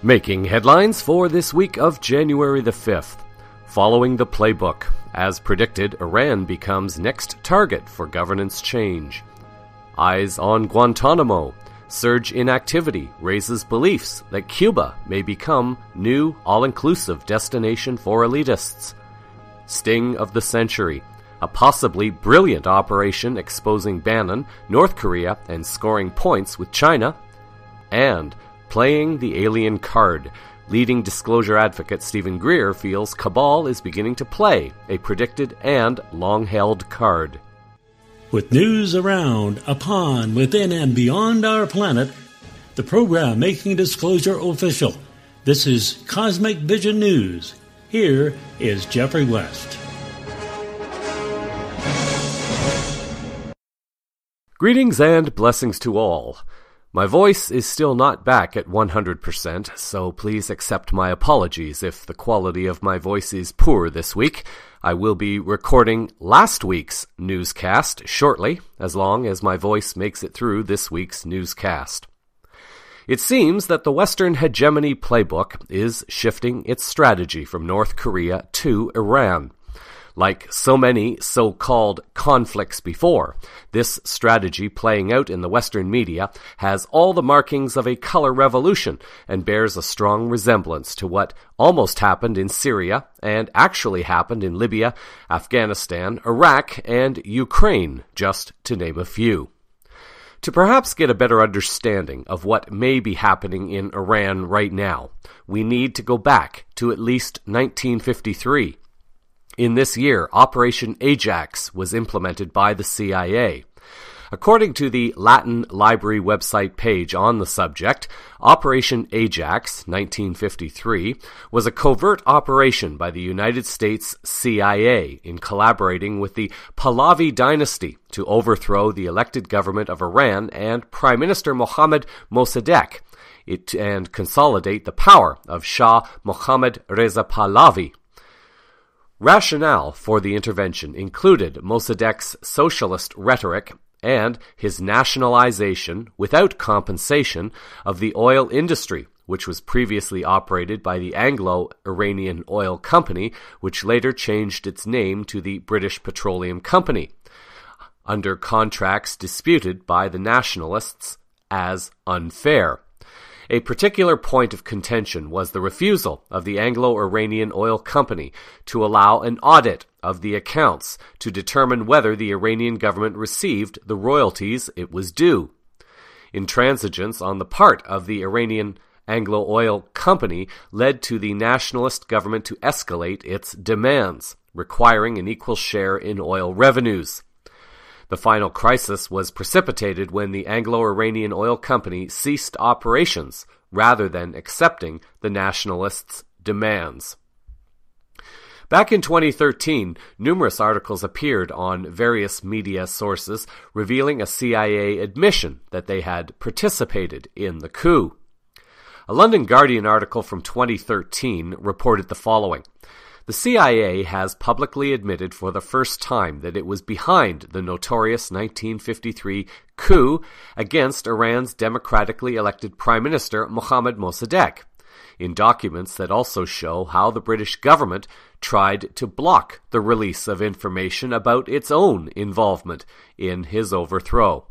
Making headlines for this week of January the 5th. Following the playbook. As predicted, Iran becomes next target for governance change. Eyes on Guantanamo. Surge in activity raises beliefs that Cuba may become new all-inclusive destination for elitists. Sting of the century. A possibly brilliant operation exposing Bannons, North Korea, and scoring points with China. And playing the alien card. Leading disclosure advocate Stephen Greer feels cabal is beginning to play a predicted and long-held card. With news around, upon, within, and beyond our planet, the program making disclosure official. This is Cosmic Vision News. Here is Jeffrey West. Greetings and blessings to all. My voice is still not back at 100%, so please accept my apologies if the quality of my voice is poor this week. I will be recording last week's newscast shortly, as long as my voice makes it through this week's newscast. It seems that the Western hegemony playbook is shifting its strategy from North Korea to Iran. Like so many so-called conflicts before, this strategy playing out in the Western media has all the markings of a color revolution and bears a strong resemblance to what almost happened in Syria and actually happened in Libya, Afghanistan, Iraq, and Ukraine, just to name a few. To perhaps get a better understanding of what may be happening in Iran right now, we need to go back to at least 1953. In this year, Operation Ajax was implemented by the CIA. According to the Latin Library website page on the subject, Operation Ajax, 1953, was a covert operation by the United States CIA in collaborating with the Pahlavi dynasty to overthrow the elected government of Iran and Prime Minister Mohammad Mossadegh and consolidate the power of Shah Mohammad Reza Pahlavi. Rationale for the intervention included Mossadegh's socialist rhetoric and his nationalization without compensation of the oil industry, which was previously operated by the Anglo-Iranian Oil Company, which later changed its name to the British Petroleum Company, under contracts disputed by the nationalists as unfair. A particular point of contention was the refusal of the Anglo-Iranian Oil Company to allow an audit of the accounts to determine whether the Iranian government received the royalties it was due. Intransigence on the part of the Iranian Anglo Oil Company led to the nationalist government to escalate its demands, requiring an equal share in oil revenues. The final crisis was precipitated when the Anglo-Iranian Oil Company ceased operations rather than accepting the nationalists' demands. Back in 2013, numerous articles appeared on various media sources revealing a CIA admission that they had participated in the coup. A London Guardian article from 2013 reported the following. The CIA has publicly admitted for the first time that it was behind the notorious 1953 coup against Iran's democratically elected Prime Minister Mohammad Mossadegh, in documents that also show how the British government tried to block the release of information about its own involvement in his overthrow.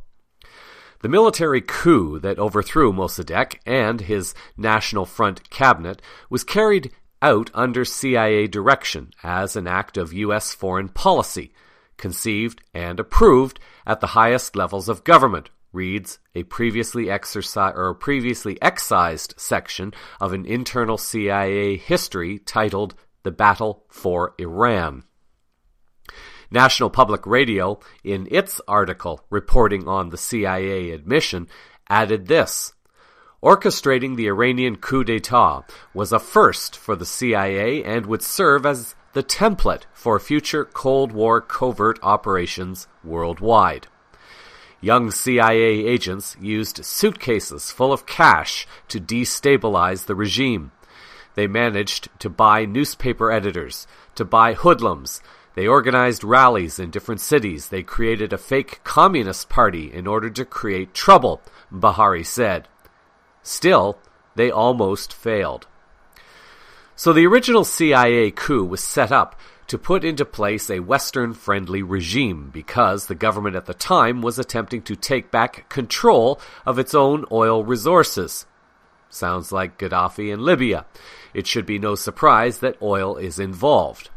The military coup that overthrew Mossadegh and his National Front cabinet was carried out under CIA direction as an act of U.S. foreign policy, conceived and approved at the highest levels of government, reads a previously excised section of an internal CIA history titled The Battle for Iran. National Public Radio, in its article reporting on the CIA admission, added this. Orchestrating the Iranian coup d'etat was a first for the CIA and would serve as the template for future Cold War covert operations worldwide. Young CIA agents used suitcases full of cash to destabilize the regime. They managed to buy newspaper editors, to buy hoodlums. They organized rallies in different cities. They created a fake communist party in order to create trouble, Bahari said. Still, they almost failed. So the original CIA coup was set up to put into place a Western-friendly regime because the government at the time was attempting to take back control of its own oil resources. Sounds like Gaddafi in Libya. It should be no surprise that oil is involved.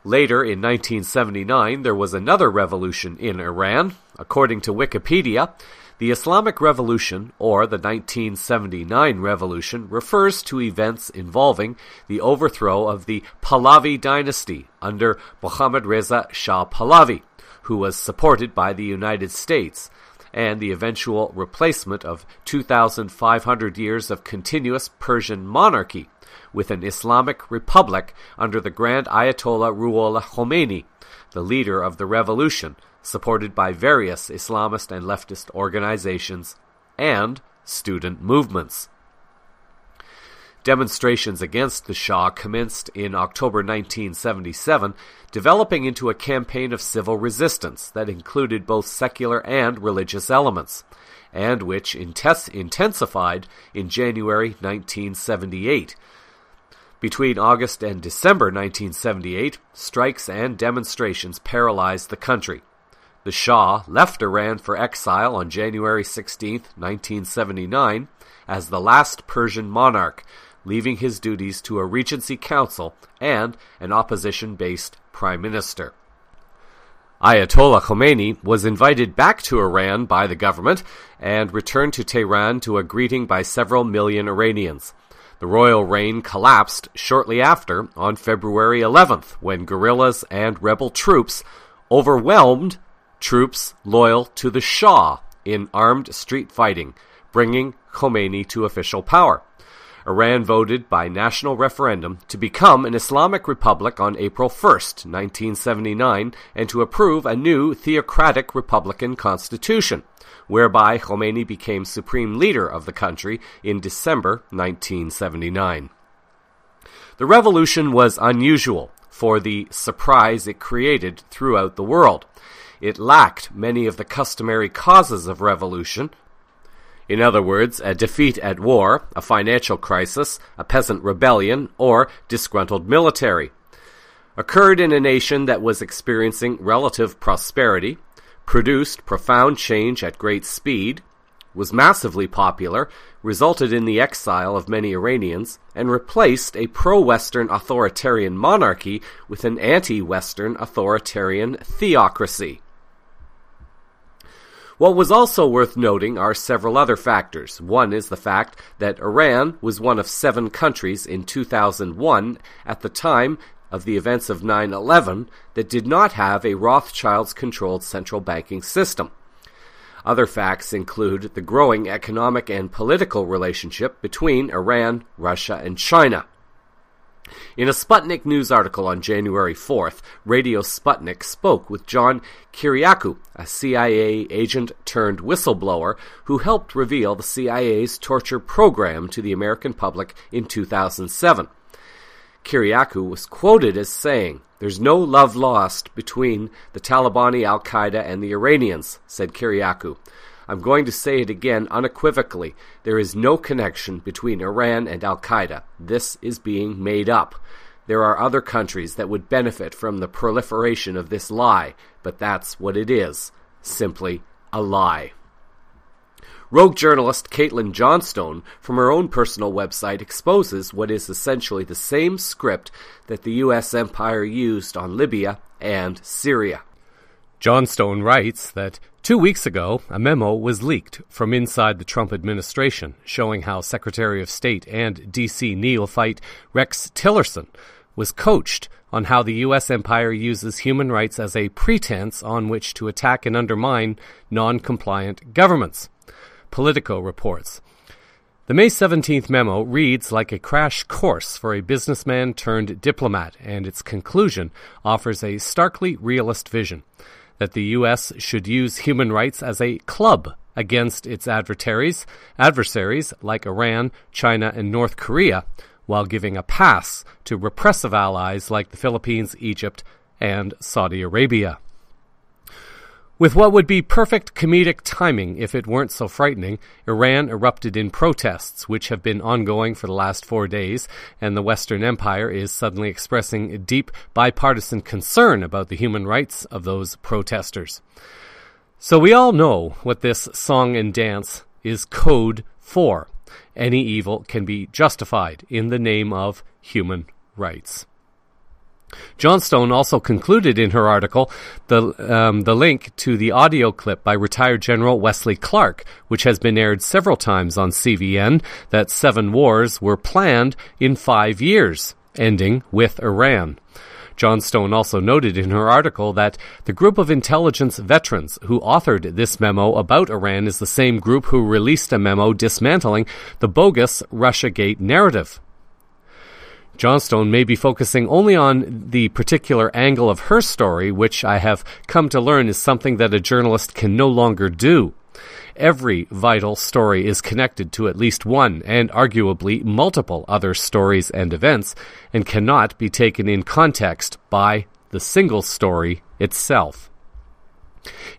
Later, in 1979, there was another revolution in Iran. According to Wikipedia, the Islamic Revolution, or the 1979 Revolution, refers to events involving the overthrow of the Pahlavi dynasty under Mohammad Reza Shah Pahlavi, who was supported by the United States, and the eventual replacement of 2,500 years of continuous Persian monarchy with an Islamic republic under the Grand Ayatollah Ruhollah Khomeini, the leader of the revolution, supported by various Islamist and leftist organizations and student movements. Demonstrations against the Shah commenced in October 1977, developing into a campaign of civil resistance that included both secular and religious elements, and which intensified in January 1978. Between August and December 1978, strikes and demonstrations paralyzed the country. The Shah left Iran for exile on January 16, 1979, as the last Persian monarch, leaving his duties to a regency council and an opposition-based prime minister. Ayatollah Khomeini was invited back to Iran by the government and returned to Tehran to a greeting by several million Iranians. The royal reign collapsed shortly after, on February 11th, when guerrillas and rebel troops overwhelmed troops loyal to the Shah in armed street fighting, bringing Khomeini to official power. Iran voted by national referendum to become an Islamic republic on April 1st, 1979, and to approve a new theocratic republican constitution, whereby Khomeini became supreme leader of the country in December 1979. The revolution was unusual for the surprise it created throughout the world. It lacked many of the customary causes of revolution. In other words, a defeat at war, a financial crisis, a peasant rebellion, or disgruntled military. Occurred in a nation that was experiencing relative prosperity, produced profound change at great speed, was massively popular, resulted in the exile of many Iranians, and replaced a pro-Western authoritarian monarchy with an anti-Western authoritarian theocracy. What was also worth noting are several other factors. One is the fact that Iran was one of 7 countries in 2001 at the time of the events of 9/11 that did not have a Rothschilds-controlled central banking system. Other facts include the growing economic and political relationship between Iran, Russia, and China. In a Sputnik News article on January 4th, Radio Sputnik spoke with John Kiriakou, a CIA agent-turned-whistleblower who helped reveal the CIA's torture program to the American public in 2007. Kiriakou was quoted as saying, "There's no love lost between the Talibani, al-Qaeda, and the Iranians," said Kiriakou. "I'm going to say it again unequivocally. There is no connection between Iran and al-Qaeda. This is being made up. There are other countries that would benefit from the proliferation of this lie, but that's what it is. Simply a lie." Rogue journalist Caitlin Johnstone, from her own personal website, exposes what is essentially the same script that the U.S. empire used on Libya and Syria. Johnstone writes that 2 weeks ago, a memo was leaked from inside the Trump administration showing how Secretary of State and D.C. neophyte Rex Tillerson was coached on how the U.S. empire uses human rights as a pretense on which to attack and undermine non-compliant governments. Politico reports. The May 17th memo reads like a crash course for a businessman turned diplomat, and its conclusion offers a starkly realist vision that the U.S. should use human rights as a club against its adversaries like Iran, China, and North Korea, while giving a pass to repressive allies like the Philippines, Egypt, and Saudi Arabia. With what would be perfect comedic timing if it weren't so frightening, Iran erupted in protests, which have been ongoing for the last 4 days, and the Western Empire is suddenly expressing deep bipartisan concern about the human rights of those protesters. So we all know what this song and dance is code for. Any evil can be justified in the name of human rights. Johnstone also concluded in her article the link to the audio clip by retired General Wesley Clark, which has been aired several times on CVN, that 7 wars were planned in 5 years, ending with Iran. Johnstone also noted in her article that the group of intelligence veterans who authored this memo about Iran is the same group who released a memo dismantling the bogus Russiagate narrative. Johnstone may be focusing only on the particular angle of her story, which I have come to learn is something that a journalist can no longer do. Every vital story is connected to at least one, and arguably multiple other stories and events, and cannot be taken in context by the single story itself.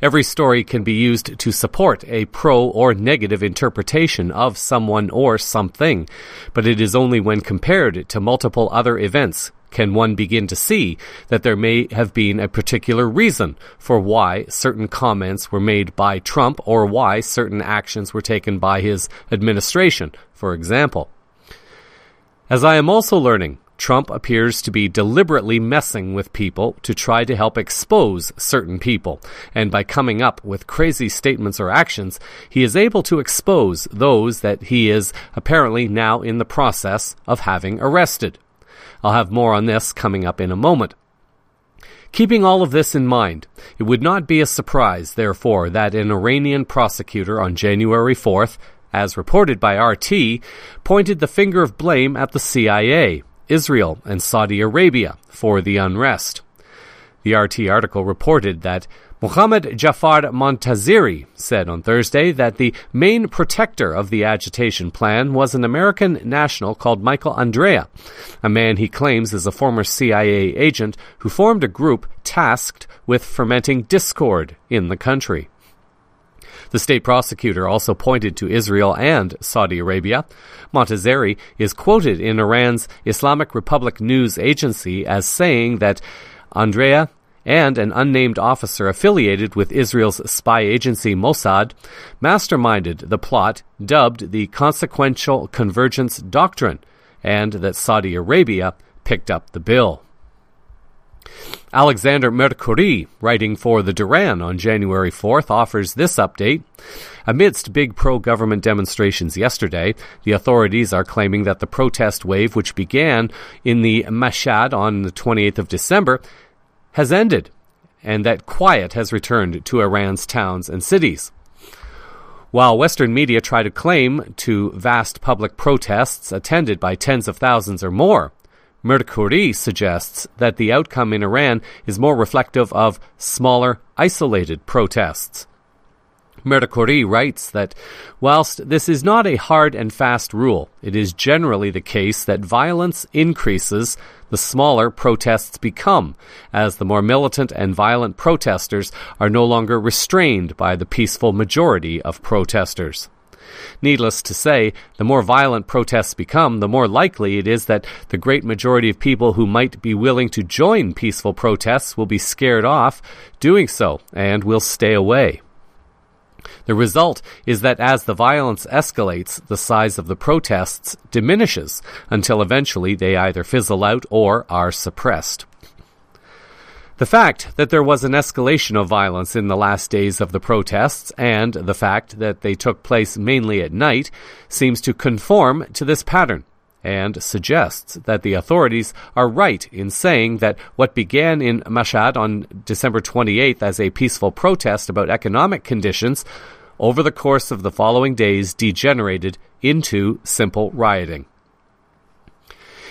Every story can be used to support a pro or negative interpretation of someone or something, but it is only when compared to multiple other events can one begin to see that there may have been a particular reason for why certain comments were made by Trump or why certain actions were taken by his administration, for example. As I am also learning, Trump appears to be deliberately messing with people to try to help expose certain people, and by coming up with crazy statements or actions, he is able to expose those that he is apparently now in the process of having arrested. I'll have more on this coming up in a moment. Keeping all of this in mind, it would not be a surprise, therefore, that an Iranian prosecutor on January 4th, as reported by RT, pointed the finger of blame at the CIA, Israel, and Saudi Arabia for the unrest. The RT article reported that Mohammad Jafar Montazeri said on Thursday that the main protector of the agitation plan was an American national called Michael Andrea, a man he claims is a former CIA agent who formed a group tasked with fermenting discord in the country. The state prosecutor also pointed to Israel and Saudi Arabia. Montazeri is quoted in Iran's Islamic Republic News Agency as saying that Andrea and an unnamed officer affiliated with Israel's spy agency Mossad masterminded the plot dubbed the Consequential Convergence Doctrine, and that Saudi Arabia picked up the bill. Alexander Mercouri, writing for the Duran on January 4th, offers this update. Amidst big pro-government demonstrations yesterday, the authorities are claiming that the protest wave, which began in the Mashhad on the 28th of December, has ended, and that quiet has returned to Iran's towns and cities. While Western media try to claim to vast public protests attended by tens of thousands or more, Mercouri suggests that the outcome in Iran is more reflective of smaller, isolated protests. Mercouri writes that whilst this is not a hard and fast rule, it is generally the case that violence increases the smaller protests become, as the more militant and violent protesters are no longer restrained by the peaceful majority of protesters. Needless to say, the more violent protests become, the more likely it is that the great majority of people who might be willing to join peaceful protests will be scared off doing so and will stay away. The result is that as the violence escalates, the size of the protests diminishes until eventually they either fizzle out or are suppressed. The fact that there was an escalation of violence in the last days of the protests, and the fact that they took place mainly at night, seems to conform to this pattern, and suggests that the authorities are right in saying that what began in Mashhad on December 28th as a peaceful protest about economic conditions, over the course of the following days degenerated into simple rioting.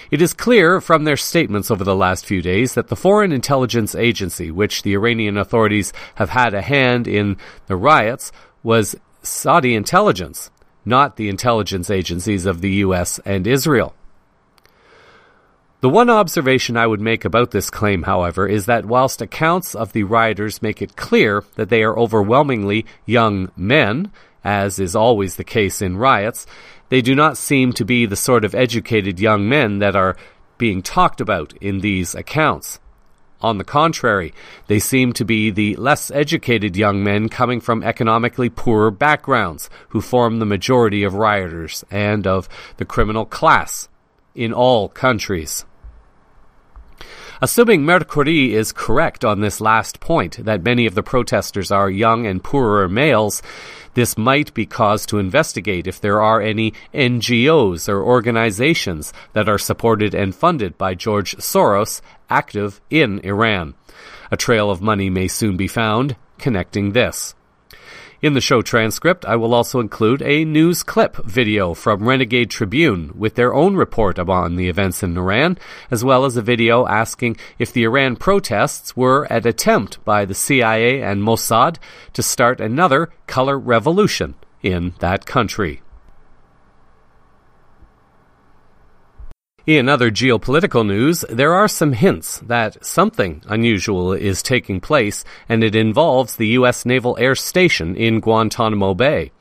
It is clear from their statements over the last few days that the Foreign Intelligence Agency, which the Iranian authorities have had a hand in the riots, was Saudi intelligence, not the intelligence agencies of the US and Israel. The one observation I would make about this claim, however, is that whilst accounts of the rioters make it clear that they are overwhelmingly young men, as is always the case in riots, they do not seem to be the sort of educated young men that are being talked about in these accounts. On the contrary, they seem to be the less educated young men coming from economically poorer backgrounds who form the majority of rioters and of the criminal class in all countries. Assuming Mercury is correct on this last point, that many of the protesters are young and poorer males, this might be cause to investigate if there are any NGOs or organizations that are supported and funded by George Soros active in Iran. A trail of money may soon be found connecting this. In the show transcript, I will also include a news clip video from Renegade Tribune with their own report on the events in Iran, as well as a video asking if the Iran protests were an attempt by the CIA and Mossad to start another color revolution in that country. In other geopolitical news, there are some hints that something unusual is taking place, and it involves the U.S. Naval Air Station in Guantanamo Bay.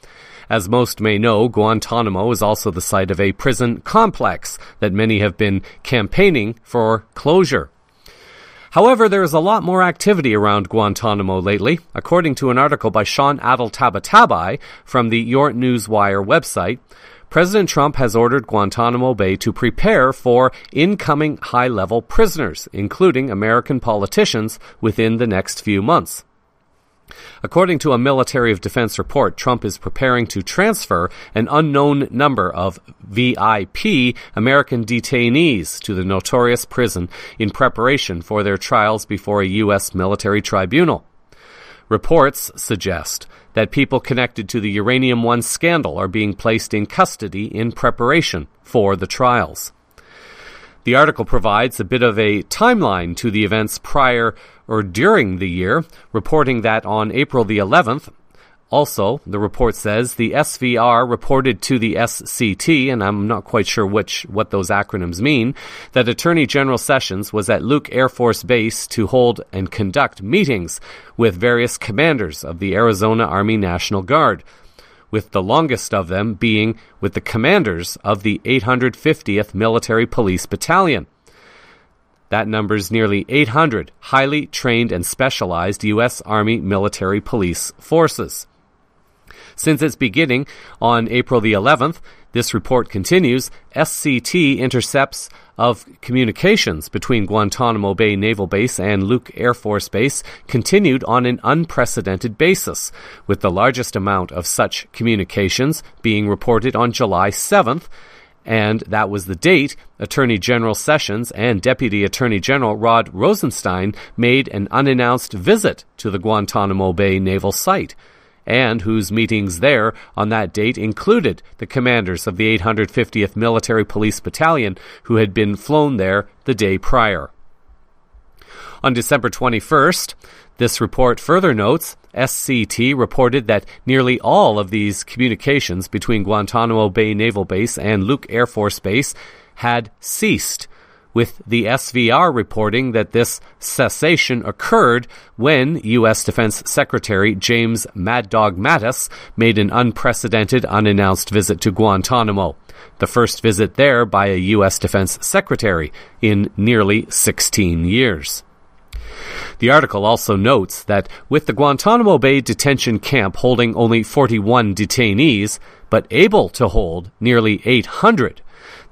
As most may know, Guantanamo is also the site of a prison complex that many have been campaigning for closure. However, there is a lot more activity around Guantanamo lately, according to an article by Sean Adel-Tabatabai from the Your Newswire website. President Trump has ordered Guantanamo Bay to prepare for incoming high-level prisoners, including American politicians, within the next few months. According to a Military of Defense report, Trump is preparing to transfer an unknown number of VIP American detainees to the notorious prison in preparation for their trials before a U.S. military tribunal. Reports suggest that people connected to the Uranium One scandal are being placed in custody in preparation for the trials. The article provides a bit of a timeline to the events prior or during the year, reporting that on April the 11th, also, the report says the SVR reported to the SCT, and I'm not quite sure what those acronyms mean, that Attorney General Sessions was at Luke Air Force Base to hold and conduct meetings with various commanders of the Arizona Army National Guard, with the longest of them being with the commanders of the 850th Military Police Battalion. That numbers nearly 800 highly trained and specialized U.S. Army military police forces. Since its beginning on April the 11th, this report continues, SCT intercepts of communications between Guantanamo Bay Naval Base and Luke Air Force Base continued on an unprecedented basis, with the largest amount of such communications being reported on July 7th, and that was the date Attorney General Sessions and Deputy Attorney General Rod Rosenstein made an unannounced visit to the Guantanamo Bay naval site, and whose meetings there on that date included the commanders of the 850th Military Police Battalion who had been flown there the day prior. On December 21st, this report further notes, SCT reported that nearly all of these communications between Guantanamo Bay Naval Base and Luke Air Force Base had ceased, with the SVR reporting that this cessation occurred when U.S. Defense Secretary James Mad Dog Mattis made an unprecedented unannounced visit to Guantanamo, the first visit there by a U.S. Defense Secretary in nearly 16 years. The article also notes that with the Guantanamo Bay detention camp holding only 41 detainees, but able to hold nearly 800,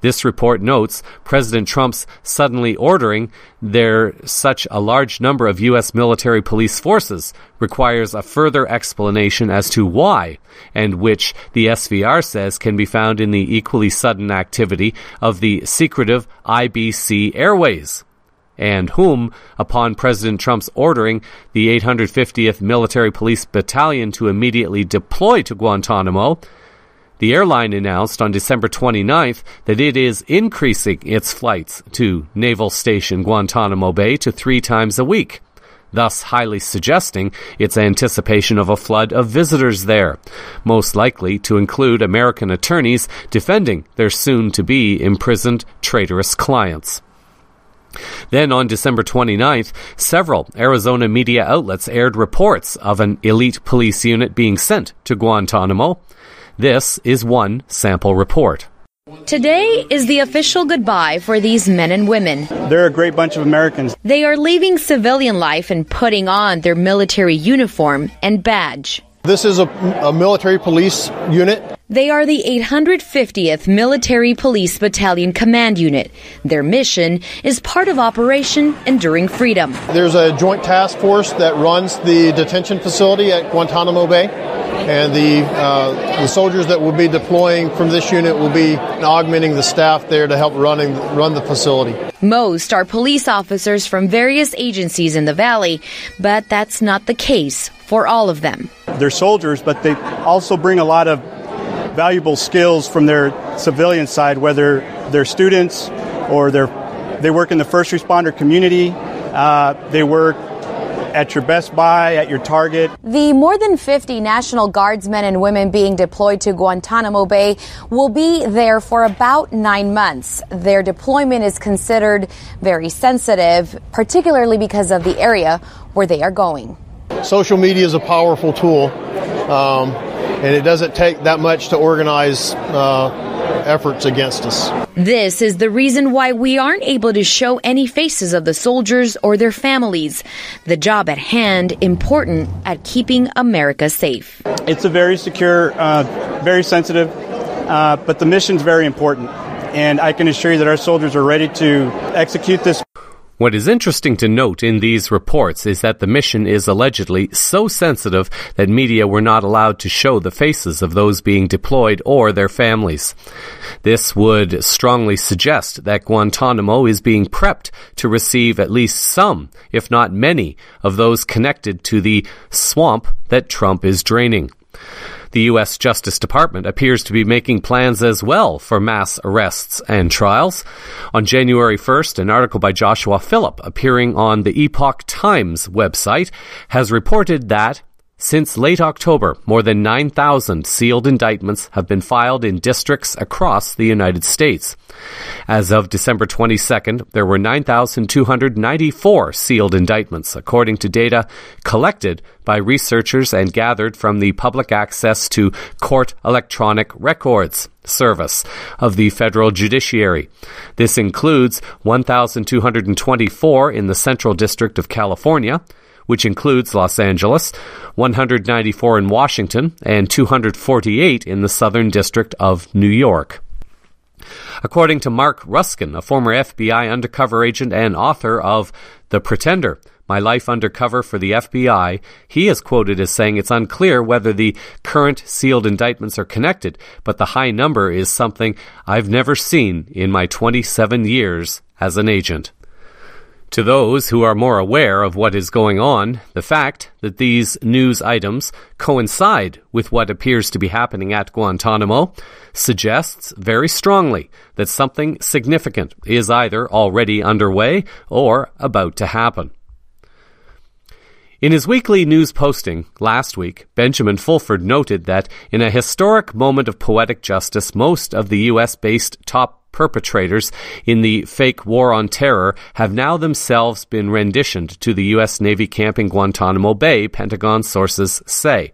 this report notes President Trump's suddenly ordering there such a large number of U.S. military police forces requires a further explanation as to why, and which the SVR says can be found in the equally sudden activity of the secretive IBC Airways, and whom, upon President Trump's ordering the 850th Military Police Battalion to immediately deploy to Guantanamo, the airline announced on December 29th that it is increasing its flights to Naval Station Guantanamo Bay to 3 times a week, thus highly suggesting its anticipation of a flood of visitors there, most likely to include American attorneys defending their soon-to-be imprisoned traitorous clients. Then on December 29th, several Arizona media outlets aired reports of an elite police unit being sent to Guantanamo. This is one sample report. Today is the official goodbye for these men and women. They're a great bunch of Americans. They are leaving civilian life and putting on their military uniform and badge. This is a military police unit. They are the 850th Military Police Battalion Command Unit. Their mission is part of Operation Enduring Freedom. There's a joint task force that runs the detention facility at Guantanamo Bay, and the soldiers that will be deploying from this unit will be augmenting the staff there to help run the facility. Most are police officers from various agencies in the valley, but that's not the case for all of them. They're soldiers, but they also bring a lot of valuable skills from their civilian side, whether they're students or they work in the first responder community, they work at your Best Buy, at your Target. The more than 50 National Guardsmen and women being deployed to Guantanamo Bay will be there for about 9 months. Their deployment is considered very sensitive, particularly because of the area where they are going. Social media is a powerful tool, and it doesn't take that much to organize efforts against us. This is the reason why we aren't able to show any faces of the soldiers or their families. The job at hand important at keeping America safe. It's a very secure, very sensitive, but the mission's very important. And I can assure you that our soldiers are ready to execute this. What is interesting to note in these reports is that the mission is allegedly so sensitive that media were not allowed to show the faces of those being deployed or their families. This would strongly suggest that Guantanamo is being prepped to receive at least some, if not many, of those connected to the swamp that Trump is draining. The U.S. Justice Department appears to be making plans as well for mass arrests and trials. On January 1st, an article by Joshua Phillip appearing on the Epoch Times website has reported that since late October, more than 9,000 sealed indictments have been filed in districts across the United States. As of December 22nd, there were 9,294 sealed indictments, according to data collected by researchers and gathered from the Public Access to Court Electronic Records service of the federal judiciary. This includes 1,224 in the Central District of California, which includes Los Angeles, 194 in Washington, and 248 in the Southern District of New York. According to Mark Ruskin, a former FBI undercover agent and author of The Pretender, My Life Undercover for the FBI, he is quoted as saying it's unclear whether the current sealed indictments are connected, but the high number is something I've never seen in my 27 years as an agent. To those who are more aware of what is going on, the fact that these news items coincide with what appears to be happening at Guantanamo suggests very strongly that something significant is either already underway or about to happen. In his weekly news posting last week, Benjamin Fulford noted that in a historic moment of poetic justice, most of the U.S.-based top perpetrators in the fake war on terror have now themselves been renditioned to the U.S. Navy camp in Guantanamo Bay, Pentagon sources say.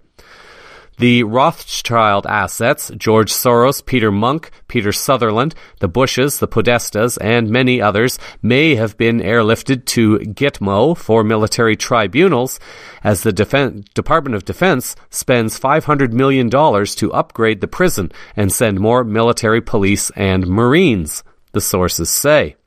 The Rothschild assets, George Soros, Peter Monk, Peter Sutherland, the Bushes, the Podestas, and many others may have been airlifted to Gitmo for military tribunals as the Department of Defense spends $500 million to upgrade the prison and send more military police and Marines, the sources say.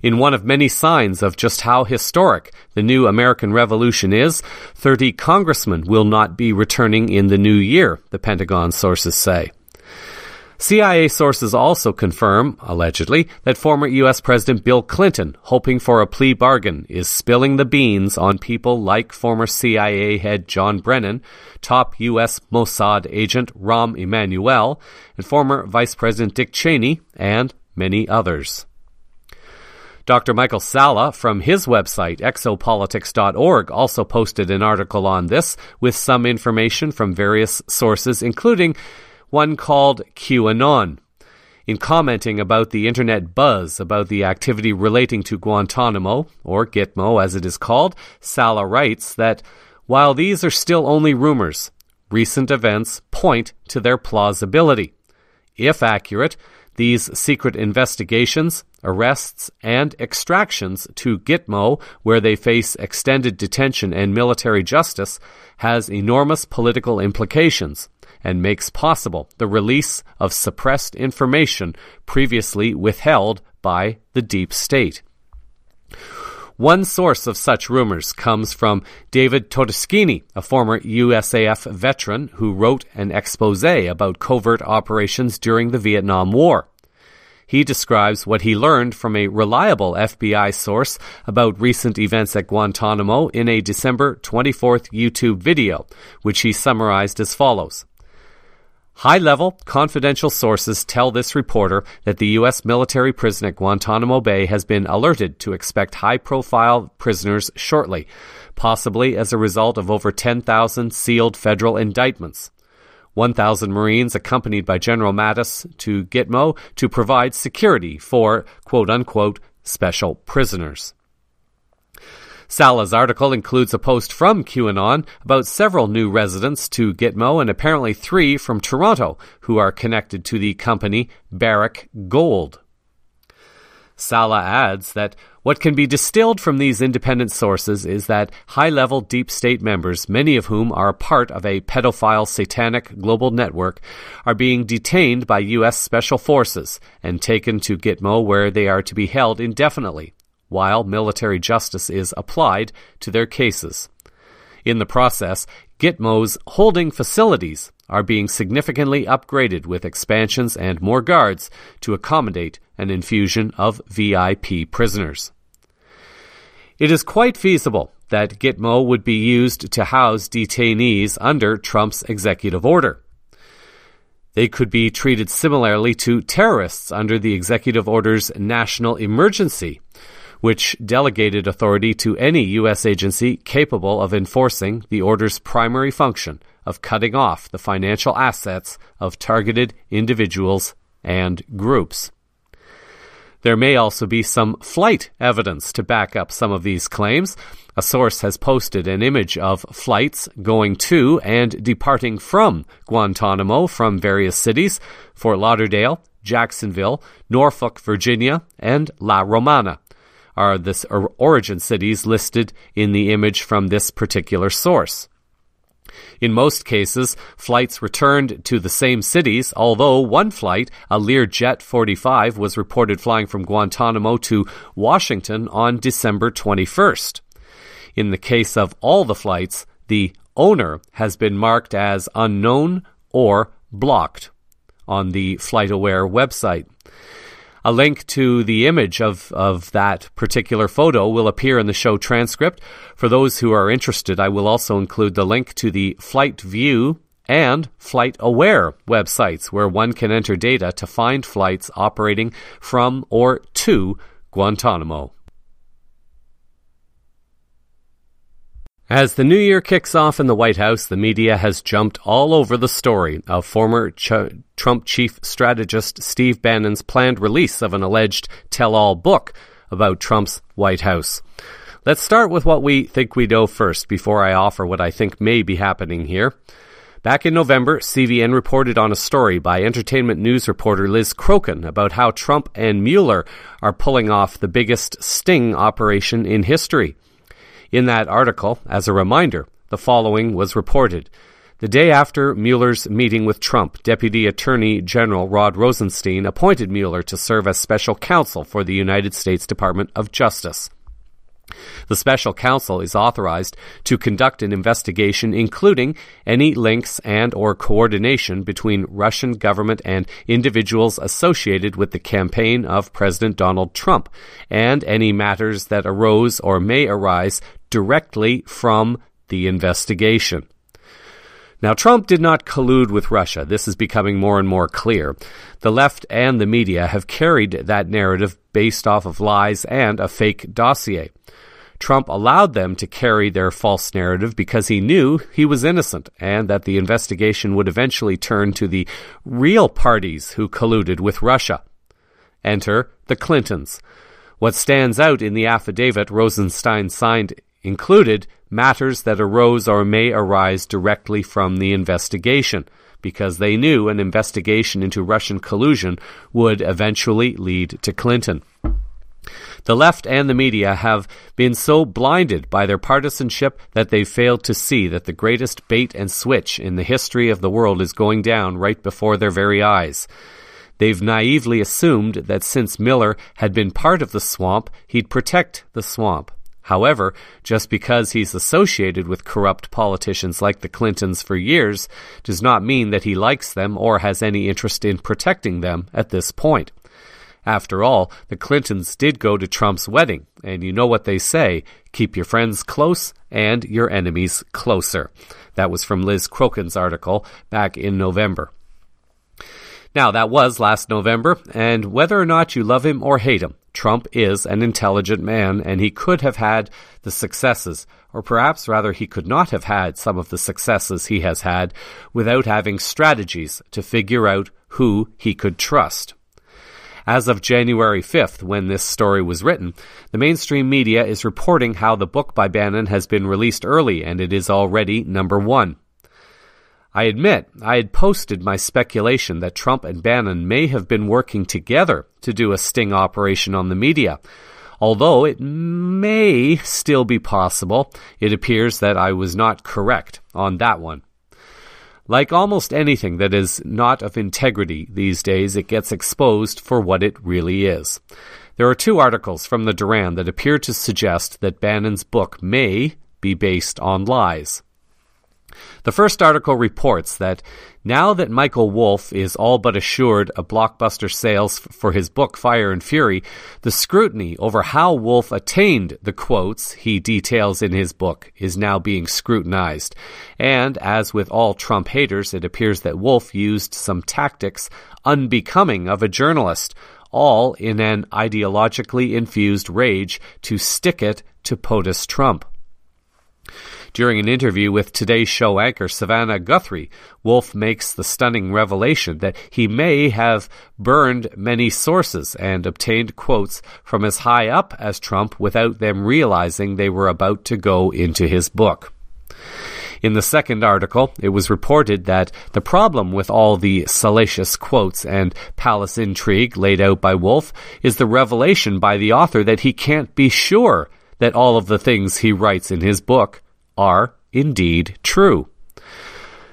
In one of many signs of just how historic the new American Revolution is, 30 congressmen will not be returning in the new year, the Pentagon sources say. CIA sources also confirm, allegedly, that former U.S. President Bill Clinton, hoping for a plea bargain, is spilling the beans on people like former CIA head John Brennan, top U.S. Mossad agent Rahm Emanuel, and former Vice President Dick Cheney, and many others. Dr. Michael Salla from his website, exopolitics.org, also posted an article on this with some information from various sources, including one called QAnon. In commenting about the internet buzz about the activity relating to Guantanamo, or Gitmo as it is called, Sala writes that while these are still only rumors, recent events point to their plausibility. If accurate, these secret investigations, arrests, and extractions to Gitmo, where they face extended detention and military justice, has enormous political implications and makes possible the release of suppressed information previously withheld by the deep state. One source of such rumors comes from David Todeschini, a former USAF veteran who wrote an exposé about covert operations during the Vietnam War. He describes what he learned from a reliable FBI source about recent events at Guantanamo in a December 24th YouTube video, which he summarized as follows. High-level, confidential sources tell this reporter that the U.S. military prison at Guantanamo Bay has been alerted to expect high-profile prisoners shortly, possibly as a result of over 10,000 sealed federal indictments. 1,000 Marines accompanied by General Mattis to Gitmo to provide security for, quote-unquote, special prisoners. Sala's article includes a post from QAnon about several new residents to Gitmo and apparently 3 from Toronto who are connected to the company Barrick Gold. Sala adds that what can be distilled from these independent sources is that high-level deep state members, many of whom are part of a pedophile satanic global network, are being detained by U.S. Special Forces and taken to Gitmo where they are to be held indefinitely, while military justice is applied to their cases. In the process, Gitmo's holding facilities are being significantly upgraded with expansions and more guards to accommodate an infusion of VIP prisoners. It is quite feasible that Gitmo would be used to house detainees under Trump's executive order. They could be treated similarly to terrorists under the executive order's national emergency, which delegated authority to any U.S. agency capable of enforcing the order's primary function of cutting off the financial assets of targeted individuals and groups. There may also be some flight evidence to back up some of these claims. A source has posted an image of flights going to and departing from Guantanamo from various cities: Fort Lauderdale, Jacksonville, Norfolk, Virginia, and La Romana are the origin cities listed in the image from this particular source. In most cases, flights returned to the same cities, although one flight, a Learjet 45, was reported flying from Guantanamo to Washington on December 21st. In the case of all the flights, the owner has been marked as unknown or blocked on the FlightAware website. A link to the image of that particular photo will appear in the show transcript. For those who are interested, I will also include the link to the Flight View and FlightAware websites, where one can enter data to find flights operating from or to Guantanamo. As the new year kicks off in the White House, the media has jumped all over the story of former Trump chief strategist Steve Bannon's planned release of an alleged tell-all book about Trump's White House. Let's start with what we think we know first before I offer what I think may be happening here. Back in November, CVN reported on a story by entertainment news reporter Liz Crokin about how Trump and Mueller are pulling off the biggest sting operation in history. In that article, as a reminder, the following was reported. The day after Mueller's meeting with Trump, Deputy Attorney General Rod Rosenstein appointed Mueller to serve as special counsel for the United States Department of Justice. The special counsel is authorized to conduct an investigation including any links and or coordination between Russian government and individuals associated with the campaign of President Donald Trump, and any matters that arose or may arise directly from the investigation. Now, Trump did not collude with Russia. This is becoming more and more clear. The left and the media have carried that narrative based off of lies and a fake dossier. Trump allowed them to carry their false narrative because he knew he was innocent and that the investigation would eventually turn to the real parties who colluded with Russia. Enter the Clintons. What stands out in the affidavit Rosenstein signed included matters that arose or may arise directly from the investigation, because they knew an investigation into Russian collusion would eventually lead to Clinton. The left and the media have been so blinded by their partisanship that they've failed to see that the greatest bait and switch in the history of the world is going down right before their very eyes. They've naively assumed that since Miller had been part of the swamp, he'd protect the swamp. However, just because he's associated with corrupt politicians like the Clintons for years does not mean that he likes them or has any interest in protecting them at this point. After all, the Clintons did go to Trump's wedding, and you know what they say, keep your friends close and your enemies closer. That was from Liz Crokin's article back in November. Now, that was last November, and whether or not you love him or hate him, Trump is an intelligent man, and he could have had the successes, or perhaps rather he could not have had some of the successes he has had without having strategies to figure out who he could trust. As of January 5th, when this story was written, the mainstream media is reporting how the book by Bannon has been released early, and it is already number 1. I admit, I had posted my speculation that Trump and Bannon may have been working together to do a sting operation on the media. Although it may still be possible, it appears that I was not correct on that one. Like almost anything that is not of integrity these days, it gets exposed for what it really is. There are 2 articles from the Duran that appear to suggest that Bannon's book may be based on lies. The first article reports that now that Michael Wolff is all but assured of blockbuster sales for his book Fire and Fury, the scrutiny over how Wolff attained the quotes he details in his book is now being scrutinized. And as with all Trump haters, it appears that Wolff used some tactics unbecoming of a journalist, all in an ideologically infused rage to stick it to POTUS Trump. During an interview with Today's Show anchor Savannah Guthrie, Wolff makes the stunning revelation that he may have burned many sources and obtained quotes from as high up as Trump without them realizing they were about to go into his book. In the second article, it was reported that the problem with all the salacious quotes and palace intrigue laid out by Wolff is the revelation by the author that he can't be sure that all of the things he writes in his book are indeed true.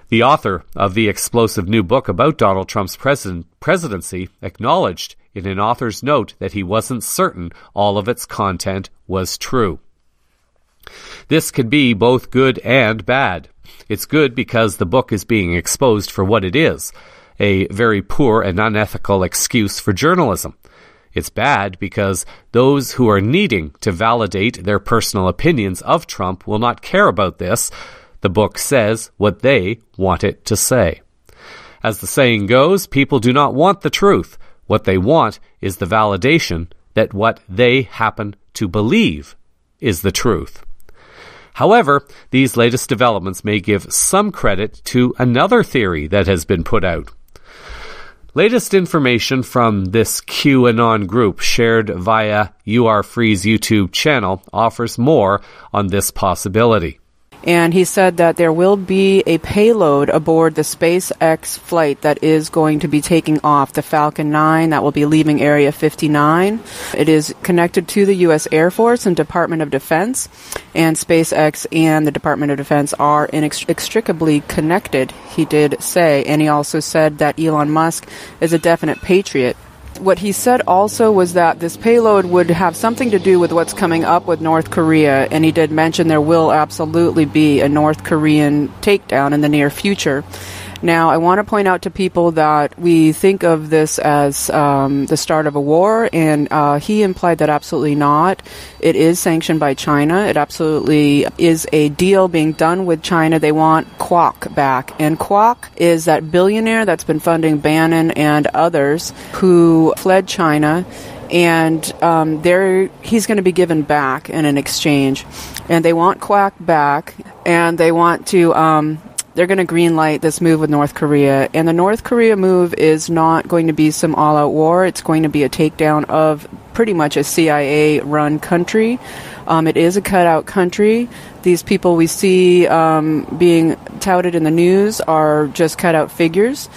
The author of the explosive new book about Donald Trump's presidency acknowledged in an author's note that he wasn't certain all of its content was true. This could be both good and bad. It's good because the book is being exposed for what it is, a very poor and unethical excuse for journalism. It's bad because those who are needing to validate their personal opinions of Trump will not care about this. The book says what they want it to say. As the saying goes, people do not want the truth. What they want is the validation that what they happen to believe is the truth. However, these latest developments may give some credit to another theory that has been put out. Latest information from this QAnon group shared via URFree's YouTube channel offers more on this possibility. And he said that there will be a payload aboard the SpaceX flight that is going to be taking off, the Falcon 9, that will be leaving Area 59. It is connected to the U.S. Air Force and Department of Defense, and SpaceX and the Department of Defense are inextricably connected, he did say. And he also said that Elon Musk is a definite patriot. What he said also was that this payload would have something to do with what's coming up with North Korea, and he did mention there will absolutely be a North Korean takedown in the near future. Now, I want to point out to people that we think of this as the start of a war, and he implied that absolutely not. It is sanctioned by China. It absolutely is a deal being done with China. They want Kwok back, and Kwok is that billionaire that's been funding Bannon and others who fled China and he's going to be given back in an exchange. And they want Quack back, and they want to... they're going to greenlight this move with North Korea. And the North Korea move is not going to be some all-out war. It's going to be a takedown of pretty much a CIA-run country. It is a cutout country. These people we see being touted in the news are just cutout figures.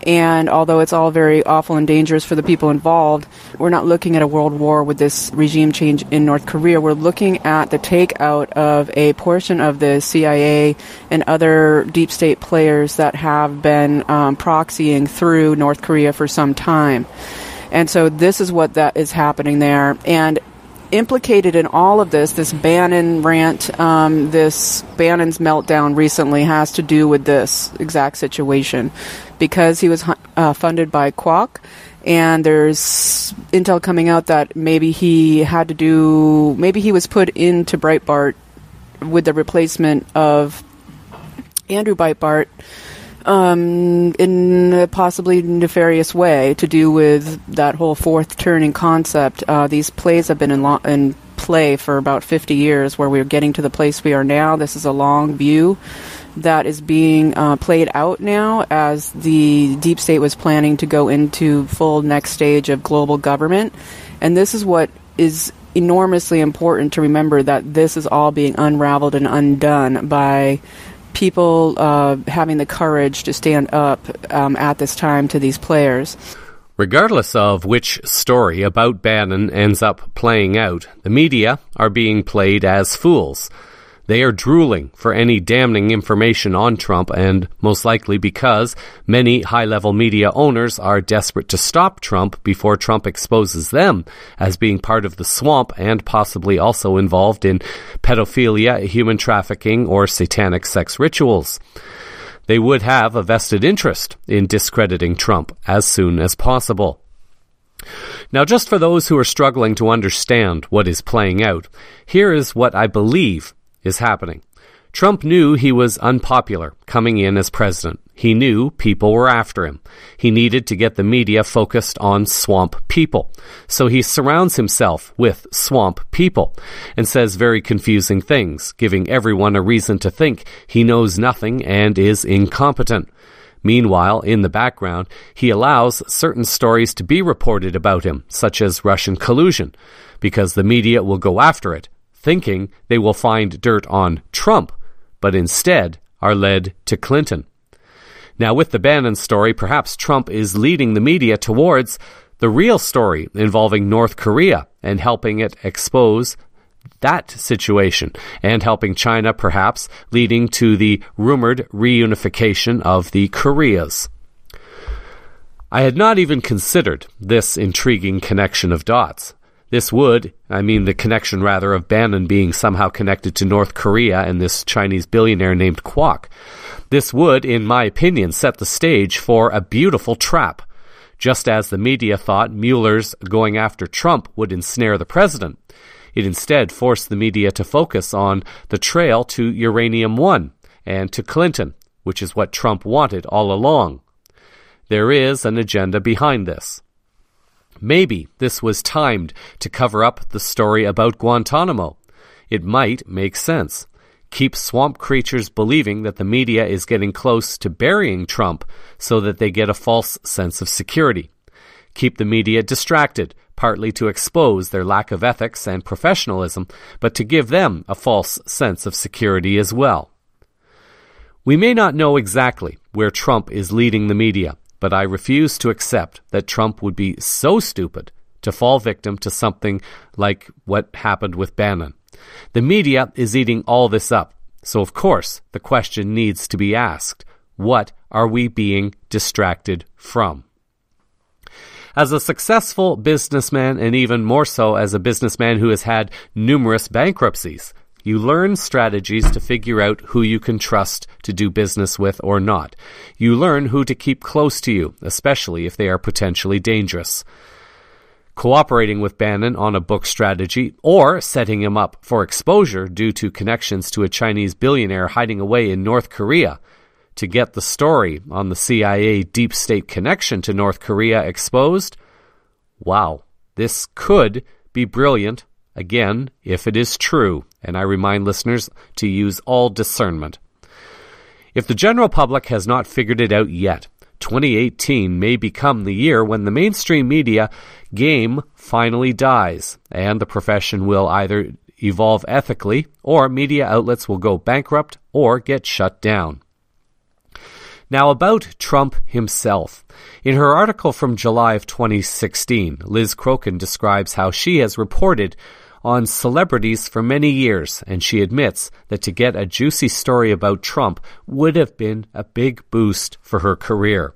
And although it's all very awful and dangerous for the people involved, we're not looking at a world war with this regime change in North Korea. We're looking at the takeout of a portion of the CIA and other deep state players that have been proxying through North Korea for some time. And so this is what that is happening there. And implicated in all of this Bannon rant, this Bannon's meltdown recently has to do with this exact situation, because he was funded by Quack, and there's intel coming out that maybe he was put into Breitbart with the replacement of Andrew Breitbart in a possibly nefarious way to do with that whole fourth turning concept. These plays have been in play for about 50 years, where we're getting to the place we are now. This is a long view that is being played out now as the deep state was planning to go into full next stage of global government. And this is what is enormously important to remember, that this is all being unraveled and undone by people having the courage to stand up at this time to these players. Regardless of which story about Bannon ends up playing out, the media are being played as fools. They are drooling for any damning information on Trump, and most likely because many high-level media owners are desperate to stop Trump before Trump exposes them as being part of the swamp and possibly also involved in pedophilia, human trafficking, or satanic sex rituals. They would have a vested interest in discrediting Trump as soon as possible. Now, just for those who are struggling to understand what is playing out, here is what I believe is happening. Trump knew he was unpopular coming in as president. He knew people were after him. He needed to get the media focused on swamp people. So he surrounds himself with swamp people and says very confusing things, giving everyone a reason to think he knows nothing and is incompetent. Meanwhile, in the background, he allows certain stories to be reported about him, such as Russian collusion, because the media will go after it, thinking they will find dirt on Trump, but instead are led to Clinton. Now, with the Bannon story, perhaps Trump is leading the media towards the real story involving North Korea and helping it expose that situation, and helping China perhaps leading to the rumored reunification of the Koreas. I had not even considered this intriguing connection of dots. The connection of Bannon being somehow connected to North Korea and this Chinese billionaire named Quack. This would, in my opinion, set the stage for a beautiful trap. Just as the media thought Mueller's going after Trump would ensnare the president, it instead forced the media to focus on the trail to Uranium One and to Clinton, which is what Trump wanted all along. There is an agenda behind this. Maybe this was timed to cover up the story about Guantanamo. It might make sense. Keep swamp creatures believing that the media is getting close to burying Trump so that they get a false sense of security. Keep the media distracted, partly to expose their lack of ethics and professionalism, but to give them a false sense of security as well. We may not know exactly where Trump is leading the media, but I refuse to accept that Trump would be so stupid to fall victim to something like what happened with Bannon. The media is eating all this up, so of course the question needs to be asked: what are we being distracted from? As a successful businessman, and even more so as a businessman who has had numerous bankruptcies, you learn strategies to figure out who you can trust to do business with or not. You learn who to keep close to you, especially if they are potentially dangerous. Cooperating with Bannon on a book strategy, or setting him up for exposure due to connections to a Chinese billionaire hiding away in North Korea to get the story on the CIA deep state connection to North Korea exposed? Wow, This could be brilliant, again, if it is true, and I remind listeners to use all discernment. If the general public has not figured it out yet, 2018 may become the year when the mainstream media game finally dies, and the profession will either evolve ethically, or media outlets will go bankrupt or get shut down. Now about Trump himself. In her article from July of 2016, Liz Crokin describes how she has reported on celebrities for many years, and she admits that to get a juicy story about Trump would have been a big boost for her career.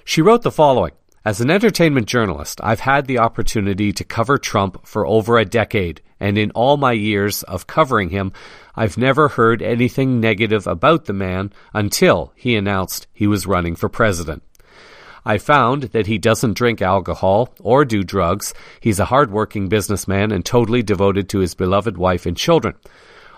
She wrote the following: "As an entertainment journalist, I've had the opportunity to cover Trump for over a decade, and in all my years of covering him, I've never heard anything negative about the man until he announced he was running for president. I found that he doesn't drink alcohol or do drugs. He's a hard-working businessman and totally devoted to his beloved wife and children.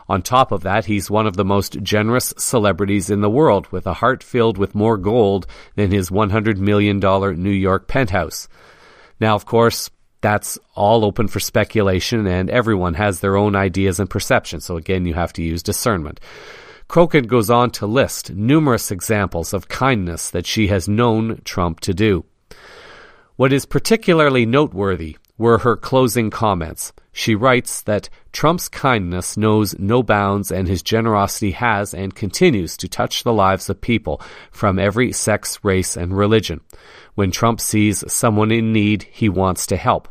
On top of that, he's one of the most generous celebrities in the world, with a heart filled with more gold than his $100 million New York penthouse." Now, of course, that's all open for speculation, and everyone has their own ideas and perceptions, so again, you have to use discernment. Crokin goes on to list numerous examples of kindness that she has known Trump to do. What is particularly noteworthy were her closing comments. She writes that Trump's kindness knows no bounds, and his generosity has and continues to touch the lives of people from every sex, race, and religion. When Trump sees someone in need, he wants to help.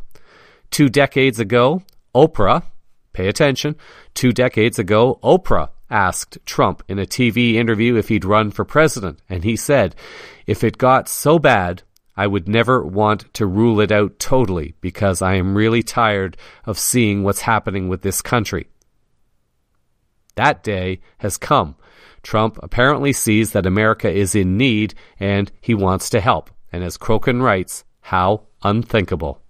2 decades ago, Oprah, pay attention, 2 decades ago, Oprah asked Trump in a TV interview if he'd run for president, and he said, "If it got so bad, I would never want to rule it out totally because I am really tired of seeing what's happening with this country." That day has come. Trump apparently sees that America is in need and he wants to help. And as Crokin writes, how unthinkable.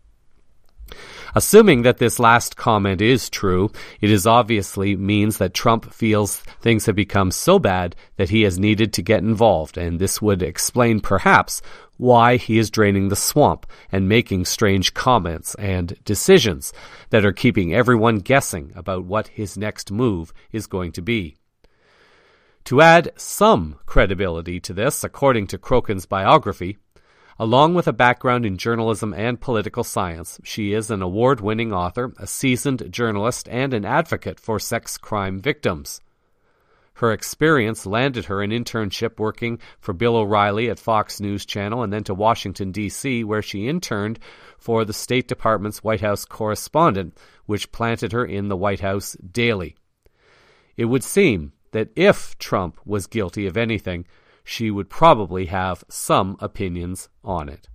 Assuming that this last comment is true, it is obviously means that Trump feels things have become so bad that he has needed to get involved, and this would explain perhaps why he is draining the swamp and making strange comments and decisions that are keeping everyone guessing about what his next move is going to be. To add some credibility to this, according to Crokin's biography, along with a background in journalism and political science, she is an award-winning author, a seasoned journalist, and an advocate for sex crime victims. Her experience landed her an internship working for Bill O'Reilly at Fox News Channel and then to Washington, D.C., where she interned for the State Department's White House correspondent, which planted her in the White House daily. It would seem that if Trump was guilty of anything, she would probably have some opinions on it.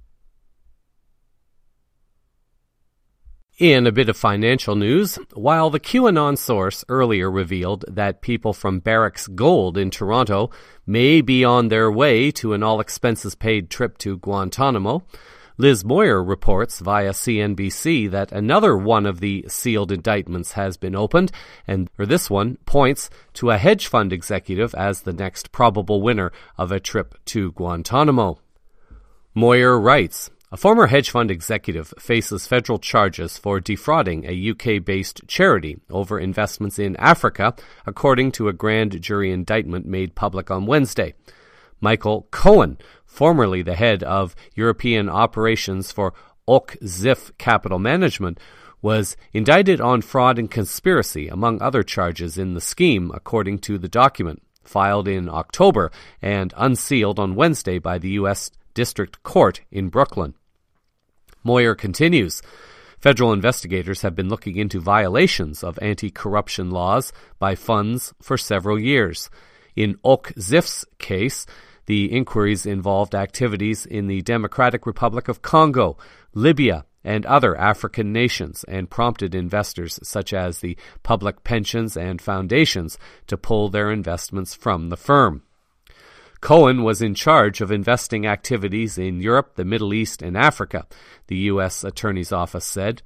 In a bit of financial news, while the QAnon source earlier revealed that people from Barracks Gold in Toronto may be on their way to an all-expenses-paid trip to Guantanamo, Liz Moyer reports via CNBC that another one of the sealed indictments has been opened, and this one points to a hedge fund executive as the next probable winner of a trip to Guantanamo. Moyer writes, "A former hedge fund executive faces federal charges for defrauding a UK-based charity over investments in Africa, according to a grand jury indictment made public on Wednesday. Michael Cohen, formerly the head of European operations for Al-Qaeda Capital Management, was indicted on fraud and conspiracy, among other charges in the scheme, according to the document, filed in October and unsealed on Wednesday by the U.S. District Court in Brooklyn." Moyer continues, "Federal investigators have been looking into violations of anti-corruption laws by funds for several years. In Al-Qaeda's case, the inquiries involved activities in the Democratic Republic of Congo, Libya, and other African nations, and prompted investors such as the public pensions and foundations to pull their investments from the firm. Cohen was in charge of investing activities in Europe, the Middle East, and Africa," the U.S. Attorney's Office said.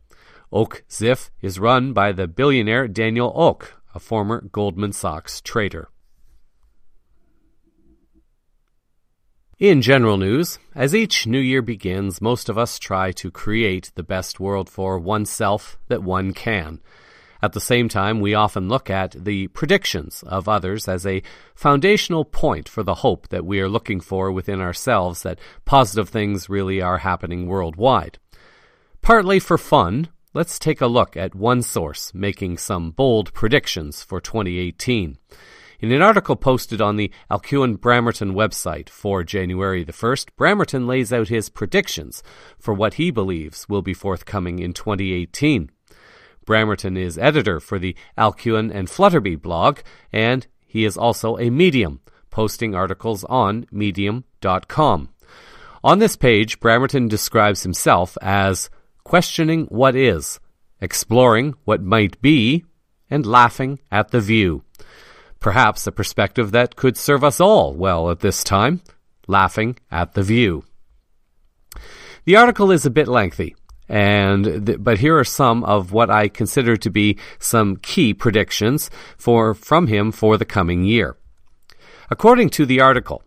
Oak-Ziff is run by the billionaire Daniel Oak, a former Goldman Sachs trader. In general news, as each new year begins, most of us try to create the best world for oneself that one can. At the same time, we often look at the predictions of others as a foundational point for the hope that we are looking for within ourselves that positive things really are happening worldwide. Partly for fun, let's take a look at one source making some bold predictions for 2018. In an article posted on the Alcuin-Bramerton website for January the 1st, Bramerton lays out his predictions for what he believes will be forthcoming in 2018. Bramerton is editor for the Alcuin and Flutterby blog, and he is also a medium, posting articles on medium.com. On this page, Bramerton describes himself as questioning what is, exploring what might be, and laughing at the view. Perhaps a perspective that could serve us all well at this time, laughing at the view. The article is a bit lengthy, but here are some of what I consider to be some key predictions from him for the coming year. According to the article,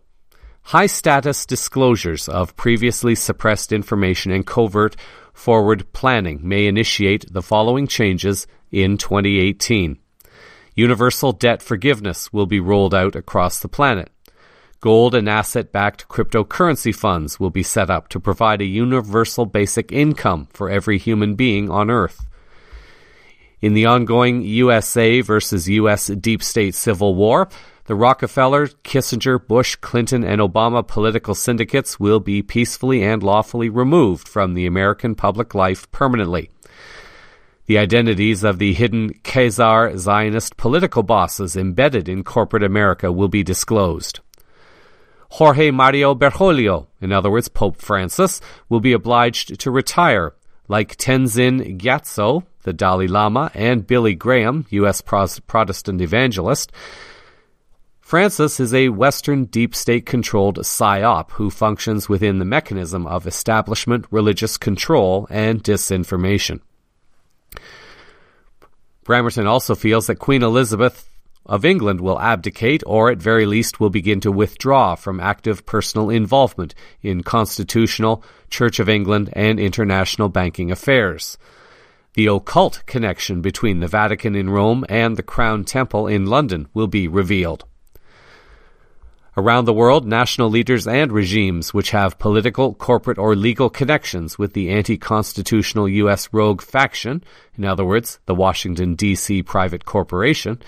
high-status disclosures of previously suppressed information and covert forward planning may initiate the following changes in 2018. Universal debt forgiveness will be rolled out across the planet. Gold and asset-backed cryptocurrency funds will be set up to provide a universal basic income for every human being on Earth. In the ongoing USA versus U.S. deep state civil war, the Rockefeller, Kissinger, Bush, Clinton, and Obama political syndicates will be peacefully and lawfully removed from the American public life permanently. The identities of the hidden Khazar Zionist political bosses embedded in corporate America will be disclosed. Jorge Mario Bergoglio, in other words Pope Francis, will be obliged to retire, like Tenzin Gyatso, the Dalai Lama, and Billy Graham, U.S. Protestant evangelist. Francis is a Western deep state-controlled psyop who functions within the mechanism of establishment, religious control, and disinformation. Bramerton also feels that Queen Elizabeth of England will abdicate or at very least will begin to withdraw from active personal involvement in constitutional, Church of England, and international banking affairs. The occult connection between the Vatican in Rome and the Crown Temple in London will be revealed. Around the world, national leaders and regimes which have political, corporate, or legal connections with the anti-constitutional U.S. rogue faction, in other words, the Washington, D.C. private corporation,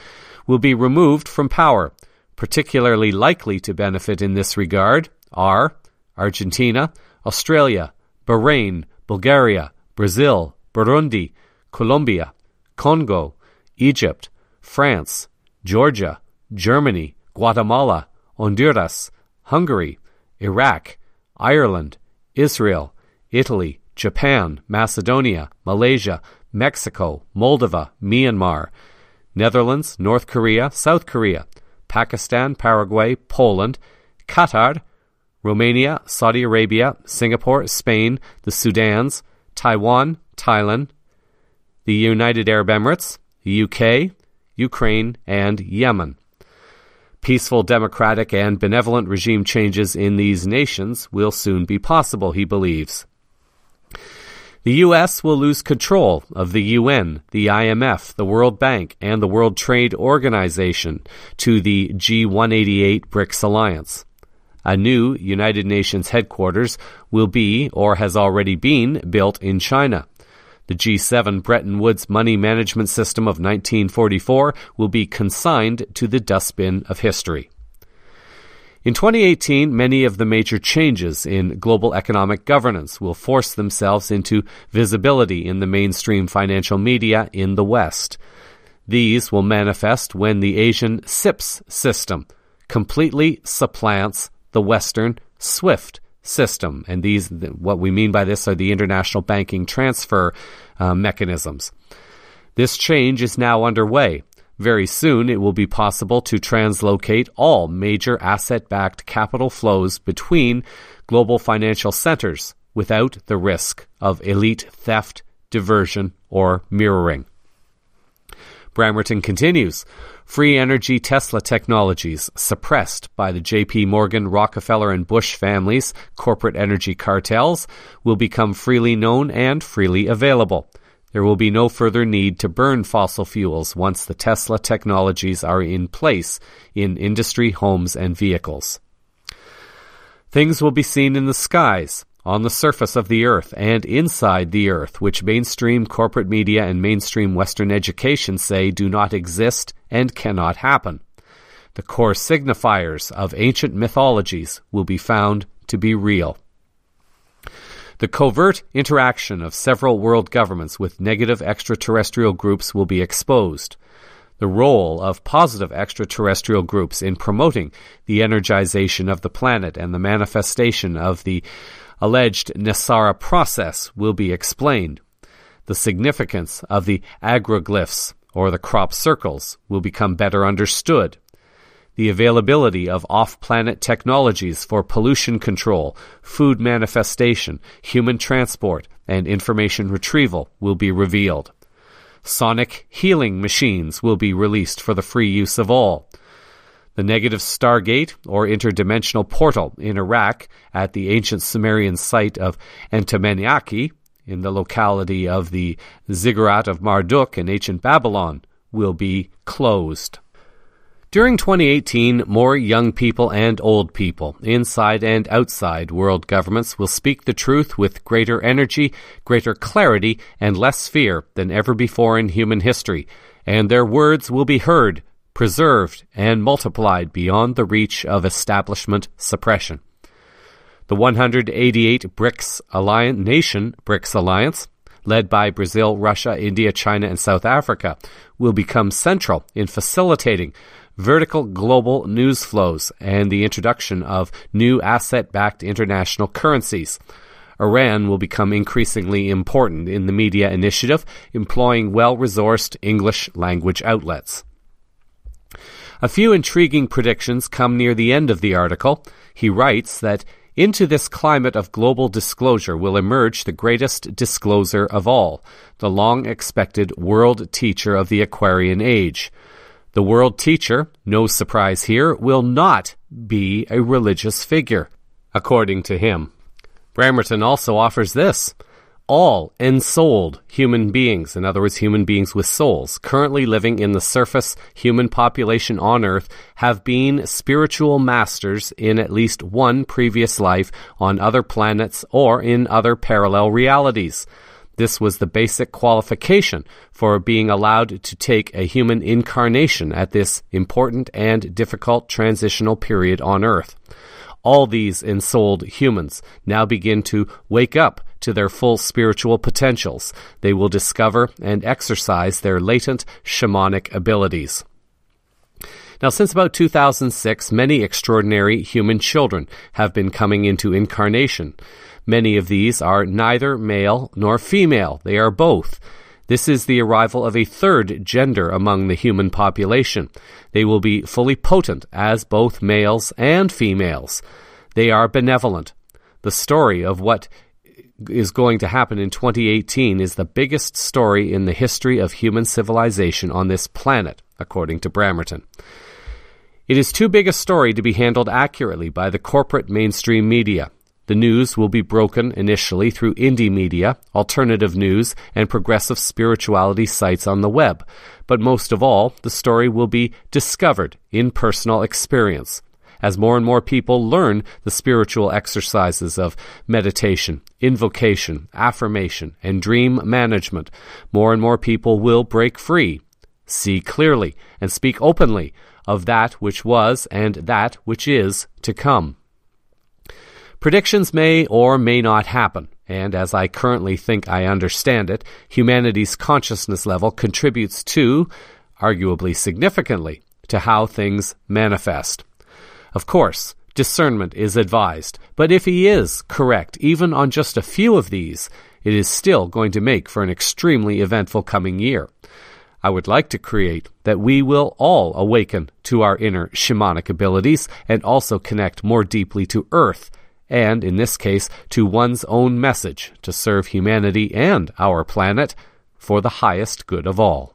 will be removed from power. Particularly likely to benefit in this regard are Argentina, Australia, Bahrain, Bulgaria, Brazil, Burundi, Colombia, Congo, Egypt, France, Georgia, Germany, Guatemala, Honduras, Hungary, Iraq, Ireland, Israel, Italy, Japan, Macedonia, Malaysia, Mexico, Moldova, Myanmar, Netherlands, North Korea, South Korea, Pakistan, Paraguay, Poland, Qatar, Romania, Saudi Arabia, Singapore, Spain, the Sudans, Taiwan, Thailand, the United Arab Emirates, the UK, Ukraine, and Yemen. Peaceful, democratic, and benevolent regime changes in these nations will soon be possible, he believes. The U.S. will lose control of the UN, the IMF, the World Bank, and the World Trade Organization to the G188 BRICS alliance. A new United Nations headquarters will be, or has already been, built in China. The G7 Bretton Woods money management system of 1944 will be consigned to the dustbin of history. In 2018, many of the major changes in global economic governance will force themselves into visibility in the mainstream financial media in the West. These will manifest when the Asian SIPS system completely supplants the Western SWIFT system. And these, what we mean by this, are the international banking transfer mechanisms. This change is now underway. Very soon it will be possible to translocate all major asset-backed capital flows between global financial centers without the risk of elite theft, diversion, or mirroring. Bramerton continues, free energy Tesla technologies suppressed by the J.P. Morgan, Rockefeller, and Bush families' corporate energy cartels will become freely known and freely available. There will be no further need to burn fossil fuels once the Tesla technologies are in place in industry, homes, and vehicles. Things will be seen in the skies, on the surface of the Earth, and inside the Earth, which mainstream corporate media and mainstream Western education say do not exist and cannot happen. The core signifiers of ancient mythologies will be found to be real. The covert interaction of several world governments with negative extraterrestrial groups will be exposed. The role of positive extraterrestrial groups in promoting the energization of the planet and the manifestation of the alleged Nassara process will be explained. The significance of the agroglyphs, or the crop circles, will become better understood. The availability of off-planet technologies for pollution control, food manifestation, human transport, and information retrieval will be revealed. Sonic healing machines will be released for the free use of all. The negative Stargate, or interdimensional portal, in Iraq at the ancient Sumerian site of Entemenaki, in the locality of the Ziggurat of Marduk in ancient Babylon, will be closed. During 2018, more young people and old people, inside and outside world governments, will speak the truth with greater energy, greater clarity, and less fear than ever before in human history, and their words will be heard, preserved, and multiplied beyond the reach of establishment suppression. The 188 BRICS Alliance, led by Brazil, Russia, India, China, and South Africa, will become central in facilitating vertical global news flows and the introduction of new asset-backed international currencies. Iran will become increasingly important in the media initiative, employing well-resourced English language outlets. A few intriguing predictions come near the end of the article. He writes that into this climate of global disclosure will emerge the greatest discloser of all, the long-expected world teacher of the Aquarian Age. The world teacher, no surprise here, will not be a religious figure, according to him. Bramerton also offers this. All ensouled human beings, in other words, human beings with souls, currently living in the surface human population on Earth have been spiritual masters in at least one previous life on other planets or in other parallel realities. This was the basic qualification for being allowed to take a human incarnation at this important and difficult transitional period on Earth. All these ensouled humans now begin to wake up to their full spiritual potentials. They will discover and exercise their latent shamanic abilities. Now, since about 2006, many extraordinary human children have been coming into incarnation. Many of these are neither male nor female. They are both. This is the arrival of a third gender among the human population. They will be fully potent as both males and females. They are benevolent. The story of what is going to happen in 2018 is the biggest story in the history of human civilization on this planet, according to Bramerton. It is too big a story to be handled accurately by the corporate mainstream media. The news will be broken initially through indie media, alternative news, and progressive spirituality sites on the web. But most of all, the story will be discovered in personal experience. As more and more people learn the spiritual exercises of meditation, invocation, affirmation, and dream management, more and more people will break free, see clearly, and speak openly of that which was and that which is to come. Predictions may or may not happen, and as I currently think I understand it, humanity's consciousness level contributes to, arguably significantly, to how things manifest. Of course, discernment is advised, but if he is correct even on just a few of these, it is still going to make for an extremely eventful coming year. I would like to create that we will all awaken to our inner shamanic abilities and also connect more deeply to Earth, and, in this case, to one's own message to serve humanity and our planet for the highest good of all.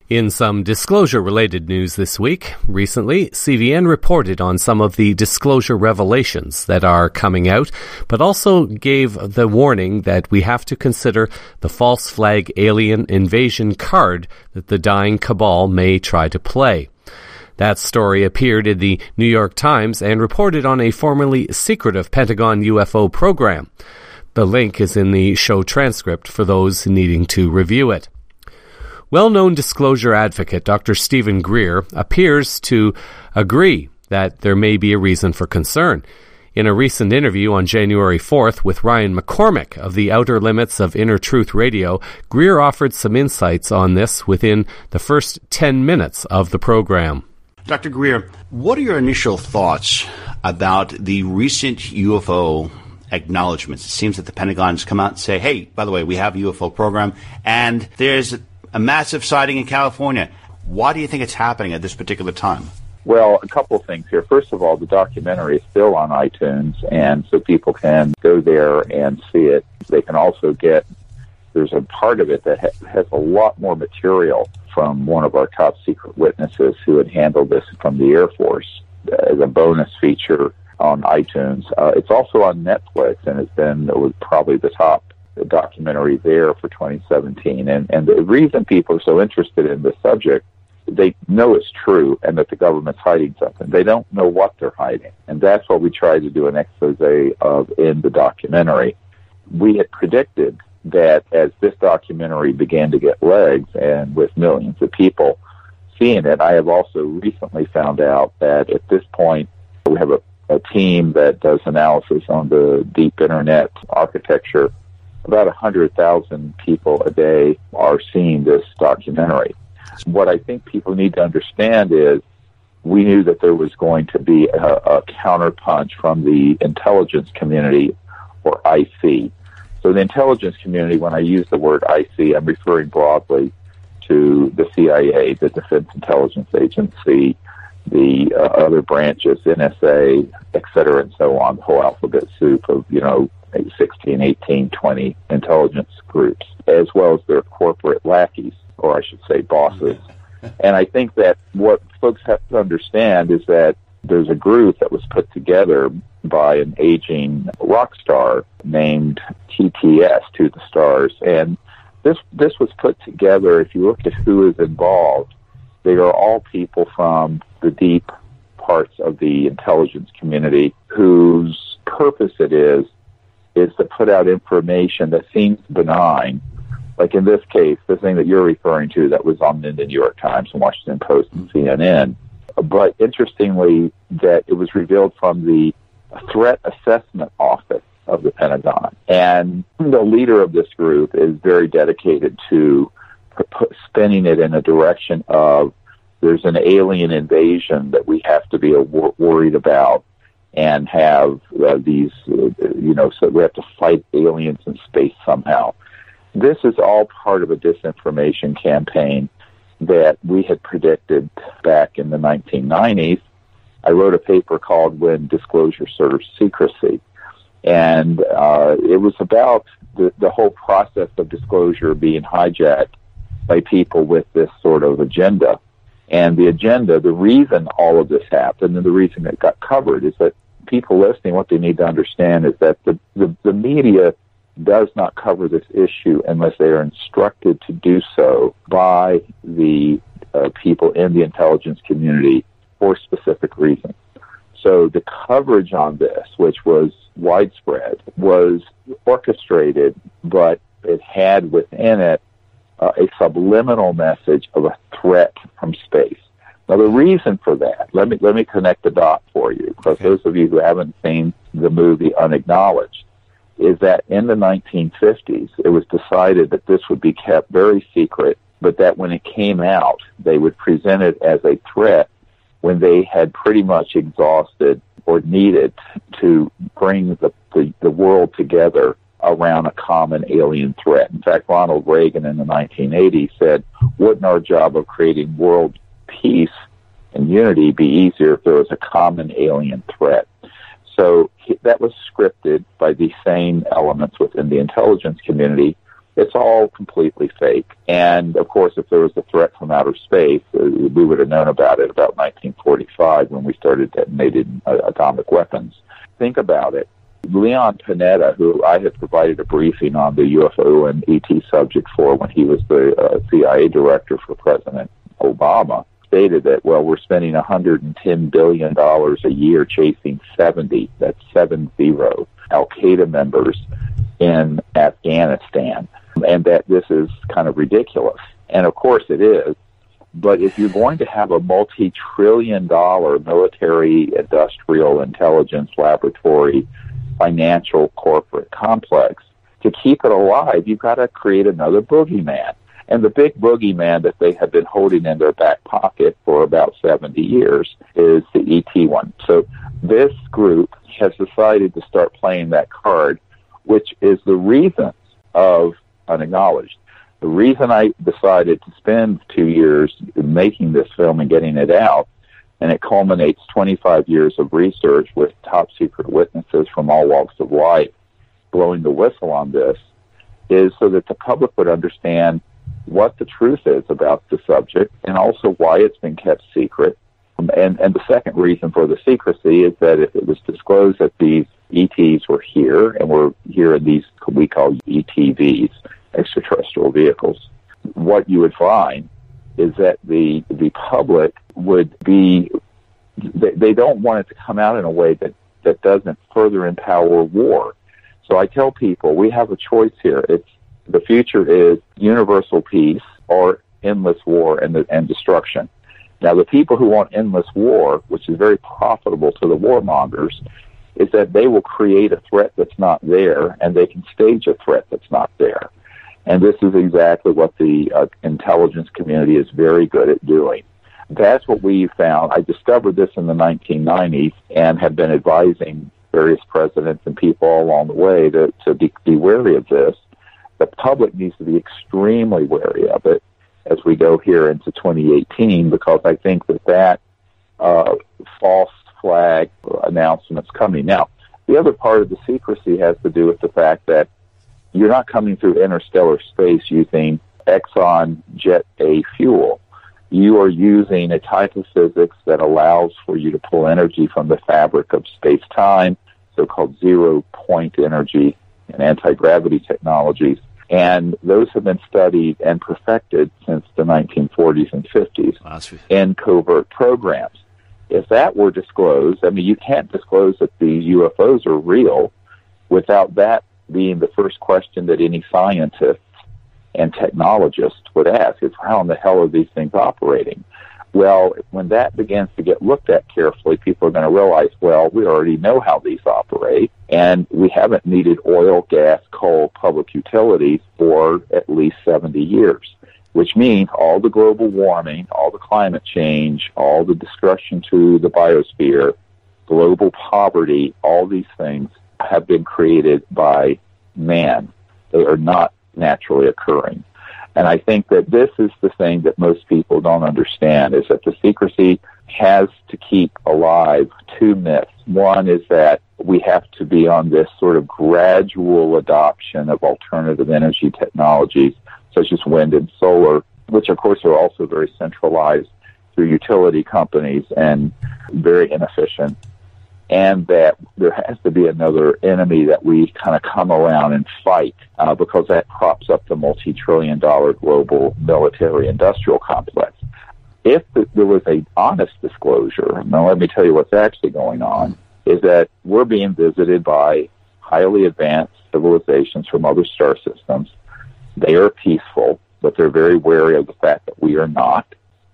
In some disclosure-related news this week, recently, CVN reported on some of the disclosure revelations that are coming out, but also gave the warning that we have to consider the false flag alien invasion card that the dying cabal may try to play. That story appeared in the New York Times and reported on a formerly secretive Pentagon UFO program. The link is in the show transcript for those needing to review it. Well-known disclosure advocate Dr. Stephen Greer appears to agree that there may be a reason for concern. In a recent interview on January 4th with Ryan McCormick of the Outer Limits of Inner Truth Radio, Greer offered some insights on this within the first 10 minutes of the program. Dr. Greer, what are your initial thoughts about the recent UFO acknowledgments? It seems that the Pentagon's come out and say, hey, by the way, we have a UFO program, and there's a massive sighting in California. Why do you think it's happening at this particular time? Well, a couple of things here. First of all, the documentary is still on iTunes, and so people can go there and see it. They can also there's a part of it that has a lot more material from one of our top secret witnesses who had handled this from the Air Force as a bonus feature on iTunes. It's also on Netflix, and it was probably the top documentary there for 2017. And the reason people are so interested in this subject, they know it's true and that the government's hiding something. They don't know what they're hiding. And that's what we tried to do an expose of in the documentary. We had predicted that as this documentary began to get legs and with millions of people seeing it, I have also recently found out that at this point we have a team that does analysis on the deep internet architecture. About 100,000 people a day are seeing this documentary. What I think people need to understand is we knew that there was going to be a counterpunch from the intelligence community, or IC. So the intelligence community, when I use the word IC, I'm referring broadly to the CIA, the Defense Intelligence Agency, the other branches, NSA, et cetera, and so on, the whole alphabet soup of, 16, 18, 20 intelligence groups, as well as their corporate lackeys, or I should say bosses. And I think that what folks have to understand is that there's a group that was put together by an aging rock star named TTS, To the Stars. And this was put together, if you look at who is involved, they are all people from the deep parts of the intelligence community whose purpose it is to put out information that seems benign. Like in this case, the thing that you're referring to that was on the New York Times and Washington Post and CNN. But interestingly, that it was revealed from the Threat Assessment Office of the Pentagon. And the leader of this group is very dedicated to spinning it in a direction of there's an alien invasion that we have to be worried about and have so we have to fight aliens in space somehow. This is all part of a disinformation campaign that we had predicted back in the 1990s. I wrote a paper called When Disclosure Serves Secrecy. And it was about the whole process of disclosure being hijacked by people with this sort of agenda. And the agenda, the reason all of this happened and the reason it got covered is that people listening, what they need to understand is that the media does not cover this issue unless they are instructed to do so by the people in the intelligence community for specific reasons. So the coverage on this, which was widespread, was orchestrated, but it had within it a subliminal message of a threat from space. Now, the reason for that, let me connect the dot for you, because those of you who haven't seen the movie Unacknowledged, is that in the 1950s, it was decided that this would be kept very secret, but that when it came out, they would present it as a threat when they had pretty much exhausted or needed to bring the world together around a common alien threat. In fact, Ronald Reagan in the 1980s said, wouldn't our job of creating world peace and unity be easier if there was a common alien threat? So that was scripted by the same elements within the intelligence community, It's all completely fake. And, of course, if there was a threat from outer space, we would have known about it about 1945 when we started detonating atomic weapons. Think about it. Leon Panetta, who I had provided a briefing on the UFO and ET subject for when he was the CIA director for President Obama, stated that, well, we're spending $110 billion a year chasing 70, that's 70, al-Qaeda members in Afghanistan, and that this is kind of ridiculous. And, of course, it is. But if you're going to have a multi-trillion-dollar military, industrial, intelligence, laboratory, financial, corporate complex, to keep it alive, you've got to create another boogeyman. And the big boogeyman that they have been holding in their back pocket for about 70 years is the ET one. So this group has decided to start playing that card, which is the reason of Unacknowledged. The reason I decided to spend 2 years making this film and getting it out, and it culminates 25 years of research with top secret witnesses from all walks of life blowing the whistle on this, is so that the public would understand what the truth is about the subject and also why it's been kept secret. And the second reason for the secrecy is that if it was disclosed that these ETs were here, and were here in these we call ETVs, extraterrestrial vehicles, what you would find is that the public would be, they don't want it to come out in a way that doesn't further empower war. So I tell people we have a choice here. The future is universal peace or endless war and destruction. Now, the people who want endless war, which is very profitable to the warmongers, is that they will create a threat that's not there, and they can stage a threat that's not there. And this is exactly what the intelligence community is very good at doing. That's what we found. I discovered this in the 1990s and have been advising various presidents and people all along the way to be wary of this. The public needs to be extremely wary of it as we go here into 2018, because I think that false flag announcement's coming. Now, the other part of the secrecy has to do with the fact that you're not coming through interstellar space using Exxon Jet A fuel. You are using a type of physics that allows for you to pull energy from the fabric of space-time, so-called zero-point energy and anti-gravity technologies. And those have been studied and perfected since the 1940s and 50s in covert programs. If that were disclosed, I mean, you can't disclose that the UFOs are real without that being the first question that any scientist and technologist would ask, is how in the hell are these things operating? Well, when that begins to get looked at carefully, people are going to realize, well, we already know how these operate, and we haven't needed oil, gas, coal, public utilities for at least 70 years, which means all the global warming, all the climate change, all the destruction to the biosphere, global poverty, all these things have been created by man. They are not naturally occurring. And I think that this is the thing that most people don't understand, is that the secrecy has to keep alive two myths. One is that we have to be on this sort of gradual adoption of alternative energy technologies, such as wind and solar, which of course are also very centralized through utility companies and very inefficient. And that there has to be another enemy that we kind of come around and fight, because that props up the multi-trillion-dollar global military-industrial complex. If there was an honest disclosure, now let me tell you what's actually going on, is that we're being visited by highly advanced civilizations from other star systems. They are peaceful, but they're very wary of the fact that we are not.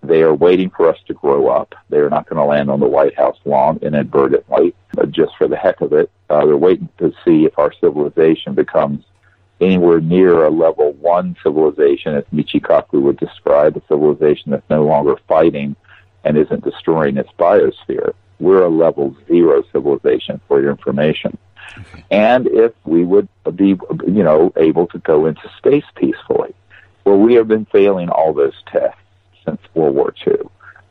They are waiting for us to grow up. They are not going to land on the White House lawn inadvertently, just for the heck of it. They're waiting to see if our civilization becomes anywhere near a level 1 civilization, as Michikaku would describe, a civilization that's no longer fighting and isn't destroying its biosphere. We're a level 0 civilization, for your information. Okay. And if we would be, able to go into space peacefully. Well, we have been failing all those tests since World War II.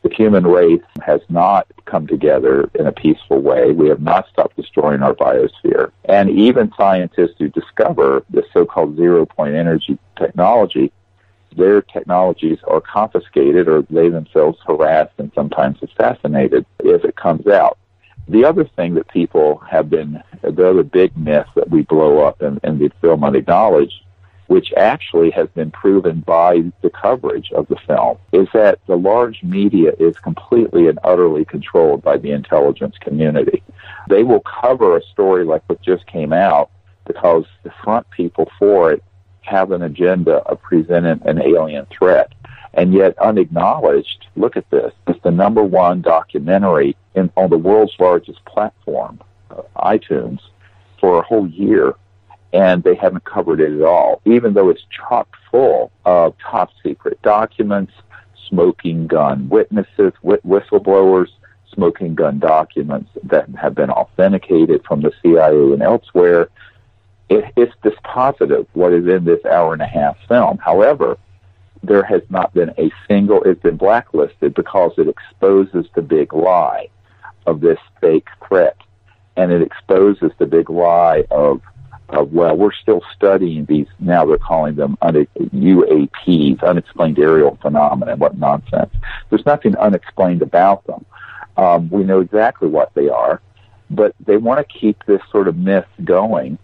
The human race has not come together in a peaceful way. We have not stopped destroying our biosphere. And even scientists who discover the so-called zero-point energy technology, their technologies are confiscated or they themselves harassed and sometimes assassinated if it comes out. The other thing that people have been, the other big myth that we blow up and the film unacknowledged, which actually has been proven by the coverage of the film, is that the large media is completely and utterly controlled by the intelligence community. They will cover a story like what just came out because the front people for it have an agenda of presenting an alien threat. And yet unacknowledged, look at this, it's the #1 documentary on the world's largest platform, iTunes, for a whole year. And they haven't covered it at all, even though it's chock full of top-secret documents, smoking gun witnesses, whistleblowers, smoking gun documents that have been authenticated from the CIA and elsewhere. It's dispositive what is in this hour-and-a-half film. However, there has not been a single, it's been blacklisted because it exposes the big lie of this fake threat. And it exposes the big lie of well, we're still studying these, now they're calling them UAPs, unexplained aerial phenomena. What nonsense. There's nothing unexplained about them. We know exactly what they are, but they want to keep this sort of myth going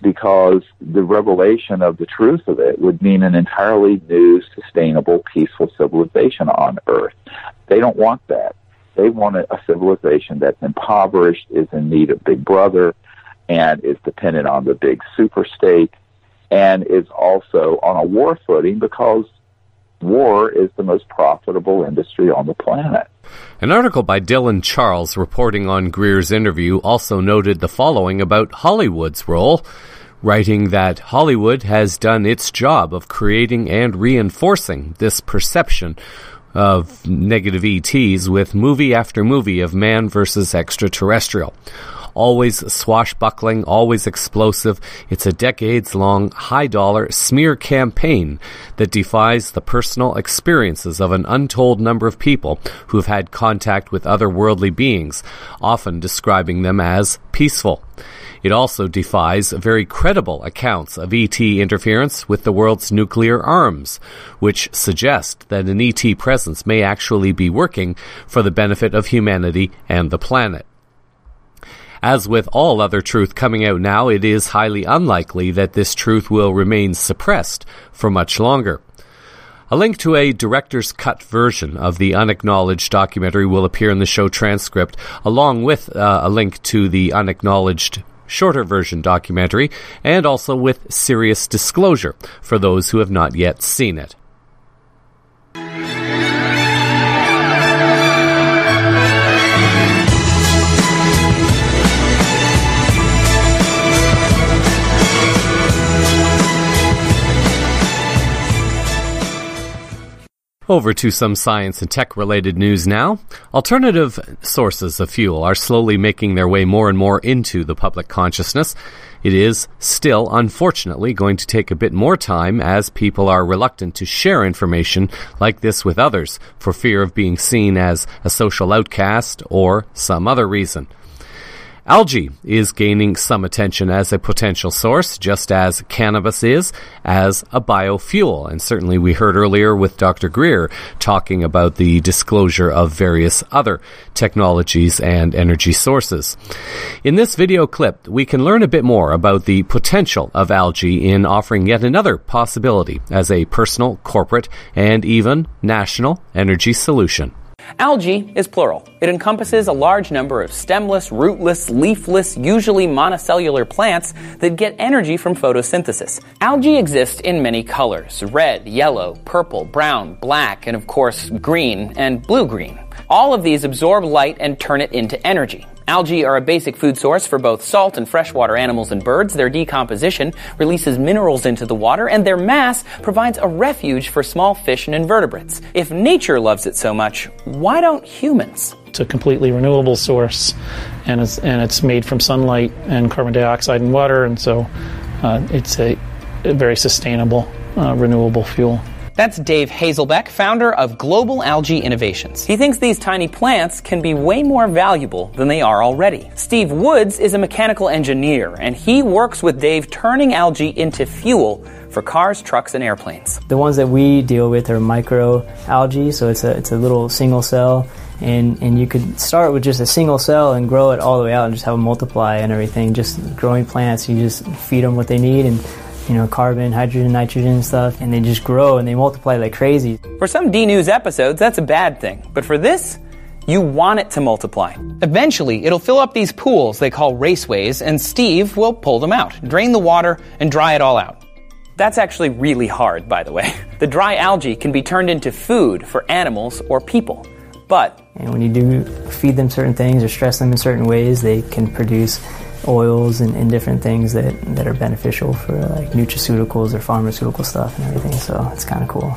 because the revelation of the truth of it would mean an entirely new, sustainable, peaceful civilization on Earth. They don't want that. They want a civilization that's impoverished, is in need of Big Brother, and is dependent on the big superstate, and is also on a war footing because war is the most profitable industry on the planet. An article by Dylan Charles reporting on Greer's interview also noted the following about Hollywood's role, writing that Hollywood has done its job of creating and reinforcing this perception of negative ETs with movie after movie of man versus extraterrestrial. Always swashbuckling, always explosive. It's a decades-long, high-dollar smear campaign that defies the personal experiences of an untold number of people who have had contact with otherworldly beings, often describing them as peaceful. It also defies very credible accounts of ET interference with the world's nuclear arms, which suggest that an ET presence may actually be working for the benefit of humanity and the planet. As with all other truth coming out now, it is highly unlikely that this truth will remain suppressed for much longer. A link to a director's cut version of the unacknowledged documentary will appear in the show transcript, along with a link to the unacknowledged shorter version documentary, and also with serious disclosure for those who have not yet seen it. Over to some science and tech-related news now. Alternative sources of fuel are slowly making their way more and more into the public consciousness. It is still, unfortunately, going to take a bit more time as people are reluctant to share information like this with others for fear of being seen as a social outcast or some other reason. Algae is gaining some attention as a potential source, just as cannabis is as a biofuel. And certainly we heard earlier with Dr. Greer talking about the disclosure of various other technologies and energy sources. In this video clip, we can learn a bit more about the potential of algae in offering yet another possibility as a personal, corporate, and even national energy solution. Algae is plural. It encompasses a large number of stemless, rootless, leafless, usually monocellular plants that get energy from photosynthesis. Algae exist in many colors: red, yellow, purple, brown, black, and of course green and blue-green. All of these absorb light and turn it into energy. Algae are a basic food source for both salt and freshwater animals and birds. Their decomposition releases minerals into the water, and their mass provides a refuge for small fish and invertebrates. If nature loves it so much, why don't humans? It's a completely renewable source, and it's made from sunlight and carbon dioxide and water, and so it's a very sustainable, renewable fuel. That's Dave Hazelbeck, founder of Global Algae Innovations. He thinks these tiny plants can be way more valuable than they are already. Steve Woods is a mechanical engineer, and he works with Dave turning algae into fuel for cars, trucks, and airplanes. The ones that we deal with are microalgae, so it's a little single cell, and you could start with just a single cell and grow it all the way out and just have them multiply and everything. Just growing plants, you just feed them what they need, and carbon, hydrogen, nitrogen and stuff, and they just grow and they multiply like crazy. For some D-News episodes, that's a bad thing, but for this, you want it to multiply. Eventually, it'll fill up these pools they call raceways, and Steve will pull them out, drain the water, and dry it all out. That's actually really hard, by the way. The dry algae can be turned into food for animals or people, and when you do feed them certain things or stress them in certain ways, they can produce oils and different things that are beneficial for like nutraceuticals or pharmaceutical stuff and everything, so it's kind of cool.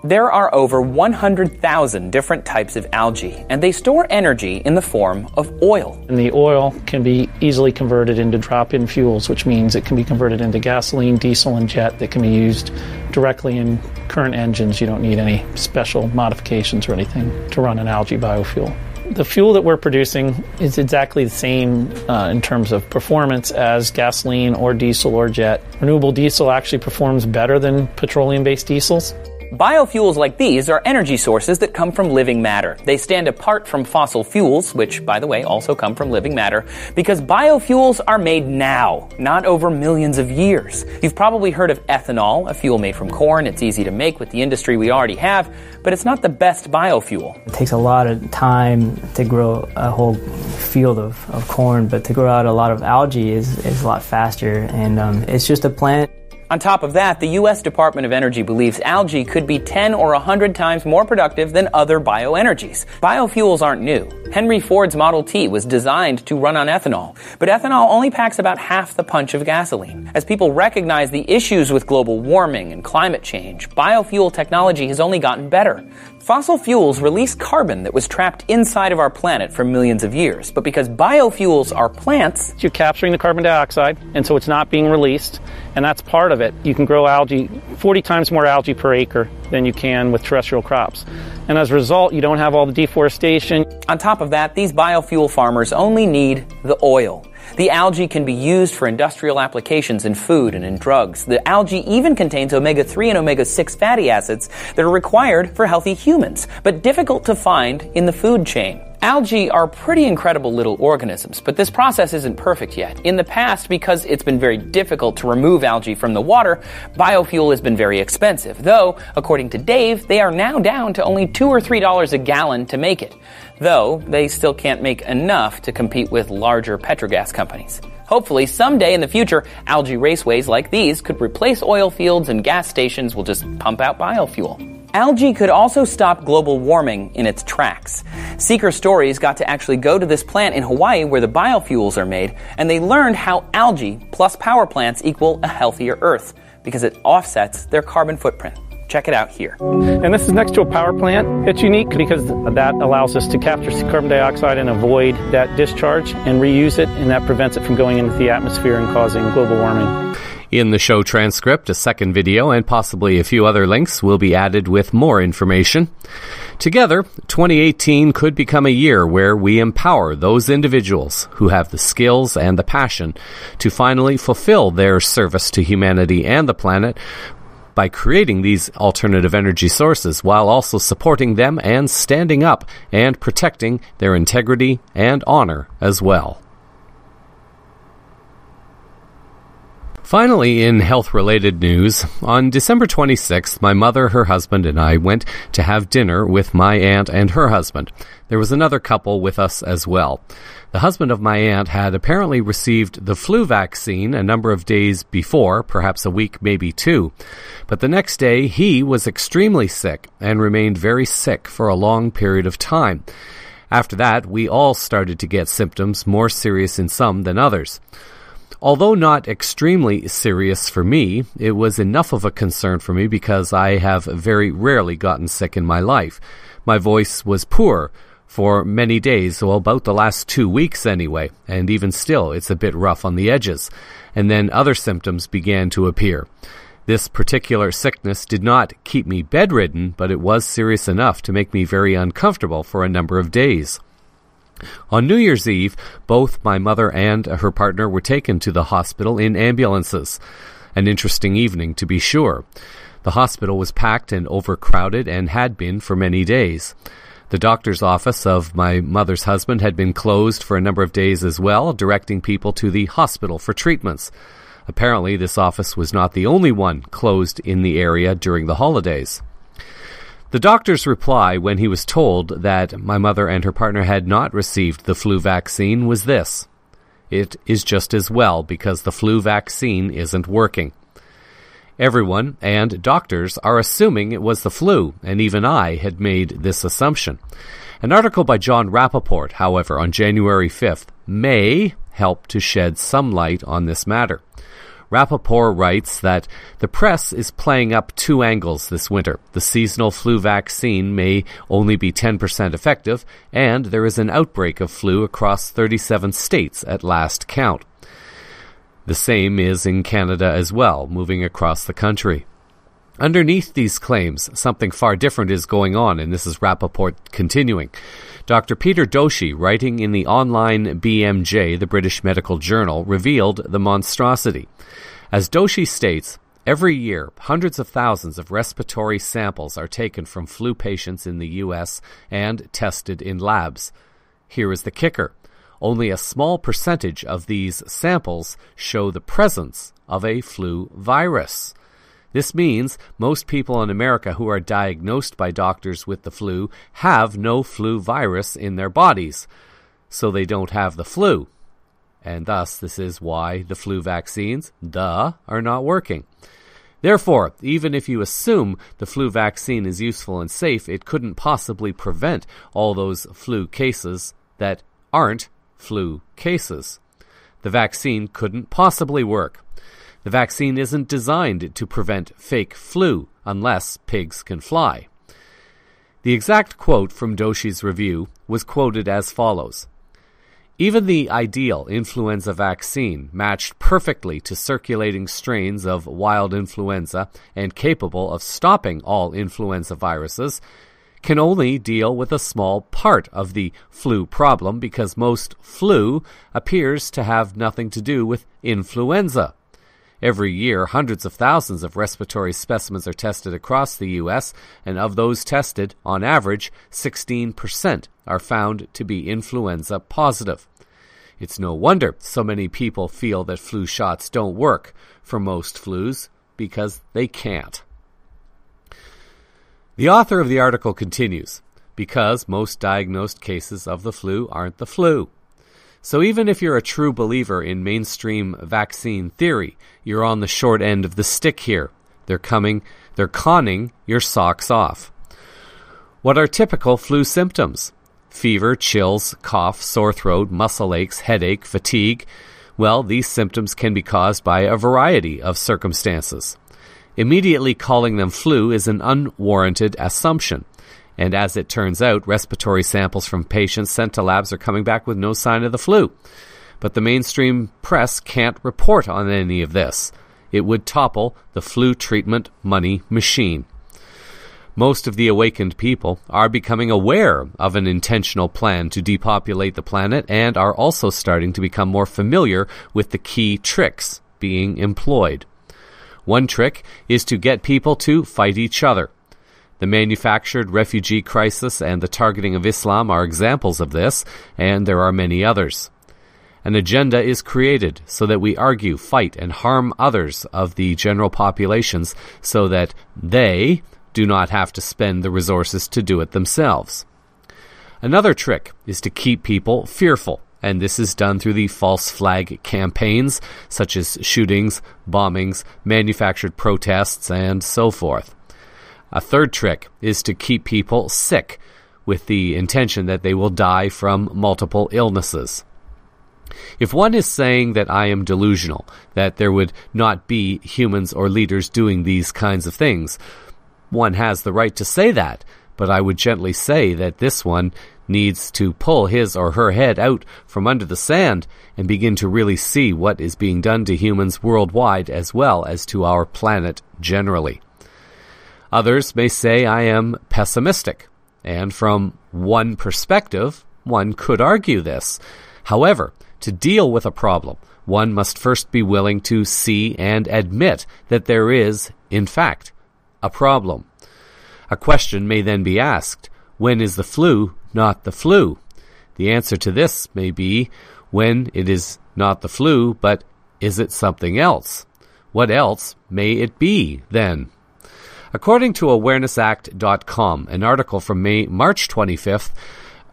There are over 100,000 different types of algae, and they store energy in the form of oil. And the oil can be easily converted into drop-in fuels, which means it can be converted into gasoline, diesel, and jet that can be used directly in current engines. You don't need any special modifications or anything to run an algae biofuel. The fuel that we're producing is exactly the same in terms of performance as gasoline or diesel or jet. Renewable diesel actually performs better than petroleum-based diesels. Biofuels like these are energy sources that come from living matter. They stand apart from fossil fuels, which, by the way, also come from living matter, because biofuels are made now, not over millions of years. You've probably heard of ethanol, a fuel made from corn. It's easy to make with the industry we already have, but it's not the best biofuel. It takes a lot of time to grow a whole field of corn, but to grow out a lot of algae is a lot faster, and it's just a plant. On top of that, the U.S. Department of Energy believes algae could be 10 or 100 times more productive than other bioenergies. Biofuels aren't new. Henry Ford's Model T was designed to run on ethanol, but ethanol only packs about half the punch of gasoline. As people recognize the issues with global warming and climate change, biofuel technology has only gotten better. Fossil fuels release carbon that was trapped inside of our planet for millions of years, but because biofuels are plants, you're capturing the carbon dioxide, and so it's not being released, and that's part of it. You can grow algae, 40 times more algae per acre than you can with terrestrial crops. And as a result, you don't have all the deforestation. On top of that, these biofuel farmers only need the oil. The algae can be used for industrial applications in food and in drugs. The algae even contains omega-3 and omega-6 fatty acids that are required for healthy humans, but difficult to find in the food chain. Algae are pretty incredible little organisms, but this process isn't perfect yet. In the past, because it's been very difficult to remove algae from the water, biofuel has been very expensive, though, according to Dave, they are now down to only $2 or $3 a gallon to make it, though they still can't make enough to compete with larger petrogas companies. Hopefully, someday in the future, algae raceways like these could replace oil fields and gas stations will just pump out biofuel. Algae could also stop global warming in its tracks. Seeker Stories got to actually go to this plant in Hawaii where the biofuels are made, and they learned how algae plus power plants equal a healthier Earth, because it offsets their carbon footprint. Check it out here. And this is next to a power plant. It's unique because that allows us to capture carbon dioxide and avoid that discharge and reuse it, and that prevents it from going into the atmosphere and causing global warming. In the show transcript, a second video and possibly a few other links will be added with more information. Together, 2018 could become a year where we empower those individuals who have the skills and the passion to finally fulfill their service to humanity and the planet by creating these alternative energy sources while also supporting them and standing up and protecting their integrity and honor as well. Finally, in health-related news, on December 26th, my mother, her husband, and I went to have dinner with my aunt and her husband. There was another couple with us as well. The husband of my aunt had apparently received the flu vaccine a number of days before, perhaps a week, maybe two. But the next day, he was extremely sick and remained very sick for a long period of time. After that, we all started to get symptoms, more serious in some than others. Although not extremely serious for me, it was enough of a concern for me because I have very rarely gotten sick in my life. My voice was poor for many days, well, about the last 2 weeks anyway, and even still, it's a bit rough on the edges. And then other symptoms began to appear. This particular sickness did not keep me bedridden, but it was serious enough to make me very uncomfortable for a number of days. On New Year's Eve, both my mother and her partner were taken to the hospital in ambulances. An interesting evening, to be sure. The hospital was packed and overcrowded and had been for many days. The doctor's office of my mother's husband had been closed for a number of days as well, directing people to the hospital for treatments. Apparently, this office was not the only one closed in the area during the holidays. The doctor's reply when he was told that my mother and her partner had not received the flu vaccine was this: "It is just as well because the flu vaccine isn't working." Everyone and doctors are assuming it was the flu, and even I had made this assumption. An article by John Rappaport, however, on January 5th, may help to shed some light on this matter. Rappaport writes that the press is playing up two angles this winter. The seasonal flu vaccine may only be 10% effective, and there is an outbreak of flu across 37 states at last count. The same is in Canada as well, moving across the country. Underneath these claims, something far different is going on, and this is Rappaport continuing. Dr. Peter Doshi, writing in the online BMJ, the British Medical Journal, revealed the monstrosity. As Doshi states, every year, hundreds of thousands of respiratory samples are taken from flu patients in the U.S. and tested in labs. Here is the kicker. Only a small percentage of these samples show the presence of a flu virus. This means most people in America who are diagnosed by doctors with the flu have no flu virus in their bodies, so they don't have the flu. And thus, this is why the flu vaccines, are not working. Therefore, even if you assume the flu vaccine is useful and safe, it couldn't possibly prevent all those flu cases that aren't flu cases. The vaccine couldn't possibly work. The vaccine isn't designed to prevent fake flu unless pigs can fly. The exact quote from Doshi's review was quoted as follows: "Even the ideal influenza vaccine, matched perfectly to circulating strains of wild influenza and capable of stopping all influenza viruses, can only deal with a small part of the flu problem because most flu appears to have nothing to do with influenza. Every year, hundreds of thousands of respiratory specimens are tested across the U.S., and of those tested, on average, 16% are found to be influenza positive. It's no wonder so many people feel that flu shots don't work for most flus, because they can't." The author of the article continues, because most diagnosed cases of the flu aren't the flu. So even if you're a true believer in mainstream vaccine theory, you're on the short end of the stick here. They're conning your socks off. What are typical flu symptoms? Fever, chills, cough, sore throat, muscle aches, headache, fatigue. Well, these symptoms can be caused by a variety of circumstances. Immediately calling them flu is an unwarranted assumption. And as it turns out, respiratory samples from patients sent to labs are coming back with no sign of the flu. But the mainstream press can't report on any of this. It would topple the flu treatment money machine. Most of the awakened people are becoming aware of an intentional plan to depopulate the planet and are also starting to become more familiar with the key tricks being employed. One trick is to get people to fight each other. The manufactured refugee crisis and the targeting of Islam are examples of this, and there are many others. An agenda is created so that we argue, fight, and harm others of the general populations so that they do not have to spend the resources to do it themselves. Another trick is to keep people fearful, and this is done through the false flag campaigns, such as shootings, bombings, manufactured protests, and so forth. A third trick is to keep people sick, with the intention that they will die from multiple illnesses. If one is saying that I am delusional, that there would not be humans or leaders doing these kinds of things, one has the right to say that, but I would gently say that this one needs to pull his or her head out from under the sand and begin to really see what is being done to humans worldwide as well as to our planet generally. Others may say I am pessimistic, and from one perspective, one could argue this. However, to deal with a problem, one must first be willing to see and admit that there is, in fact, a problem. A question may then be asked, when is the flu not the flu? The answer to this may be, when it is not the flu, but is it something else? What else may it be, then? According to awarenessact.com, an article from March 25th,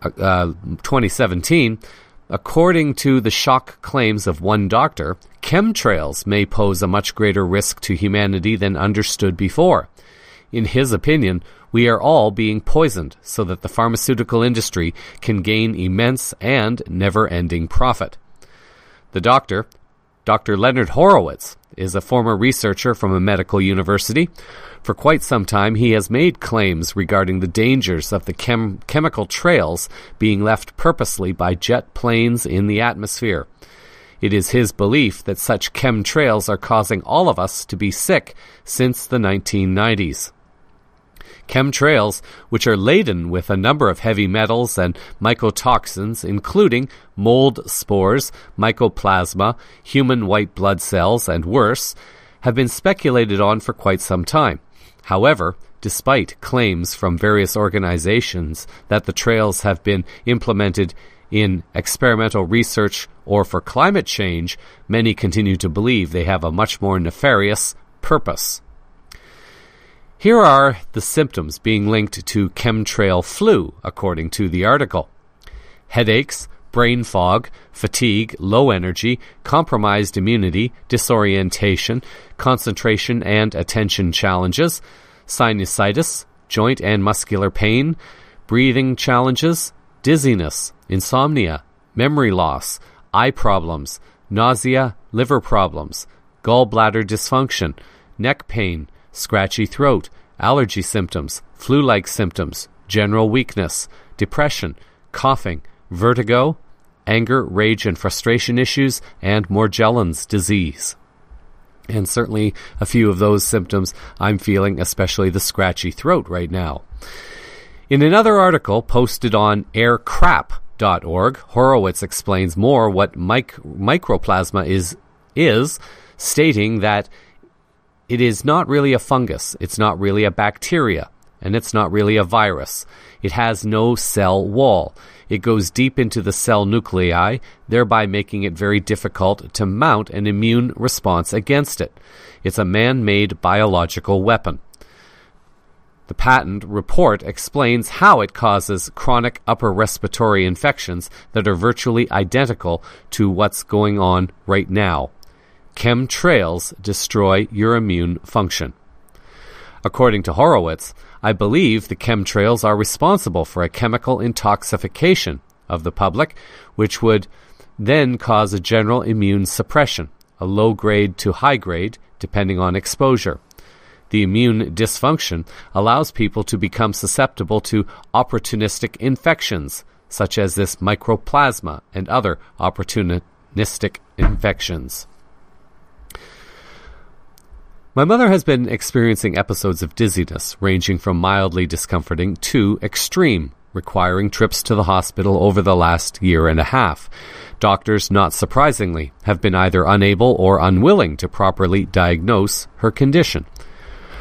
2017, according to the shock claims of one doctor, chemtrails may pose a much greater risk to humanity than understood before. In his opinion, we are all being poisoned so that the pharmaceutical industry can gain immense and never-ending profit. The doctor, Dr. Leonard Horowitz, is a former researcher from a medical university. For quite some time, he has made claims regarding the dangers of the chemical trails being left purposely by jet planes in the atmosphere. It is his belief that such chemtrails are causing all of us to be sick since the 1990s. Chemtrails, which are laden with a number of heavy metals and mycotoxins, including mold spores, mycoplasma, human white blood cells, and worse, have been speculated on for quite some time. However, despite claims from various organizations that the trails have been implemented in experimental research or for climate change, many continue to believe they have a much more nefarious purpose. Here are the symptoms being linked to chemtrail flu, according to the article. Headaches, brain fog, fatigue, low energy, compromised immunity, disorientation, concentration and attention challenges, sinusitis, joint and muscular pain, breathing challenges, dizziness, insomnia, memory loss, eye problems, nausea, liver problems, gallbladder dysfunction, neck pain, scratchy throat, allergy symptoms, flu-like symptoms, general weakness, depression, coughing, vertigo, anger, rage, and frustration issues, and Morgellons disease. And certainly a few of those symptoms I'm feeling, especially the scratchy throat right now. In another article posted on aircrap.org, Horowitz explains more what mycoplasma is, stating that it is not really a fungus, it's not really a bacteria, and it's not really a virus. It has no cell wall. It goes deep into the cell nuclei, thereby making it very difficult to mount an immune response against it. It's a man-made biological weapon. The patent report explains how it causes chronic upper respiratory infections that are virtually identical to what's going on right now. Chemtrails destroy your immune function. According to Horowitz, I believe the chemtrails are responsible for a chemical intoxication of the public, which would then cause a general immune suppression, a low grade to high grade, depending on exposure. The immune dysfunction allows people to become susceptible to opportunistic infections, such as this mycoplasma and other opportunistic infections. My mother has been experiencing episodes of dizziness, ranging from mildly discomforting to extreme, requiring trips to the hospital over the last year and a half. Doctors, not surprisingly, have been either unable or unwilling to properly diagnose her condition.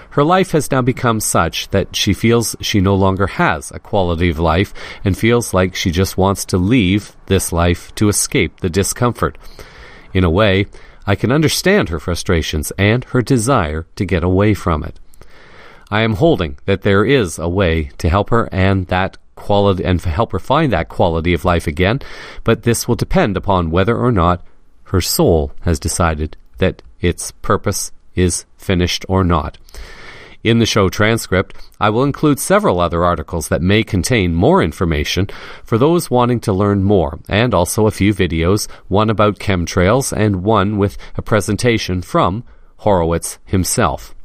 Her life has now become such that she feels she no longer has a quality of life and feels like she just wants to leave this life to escape the discomfort. In a way, I can understand her frustrations and her desire to get away from it. I am holding that there is a way to help her and help her find that quality of life again, but this will depend upon whether or not her soul has decided that its purpose is finished or not. In the show transcript, I will include several other articles that may contain more information for those wanting to learn more, and also a few videos, one about chemtrails and one with a presentation from Horowitz himself.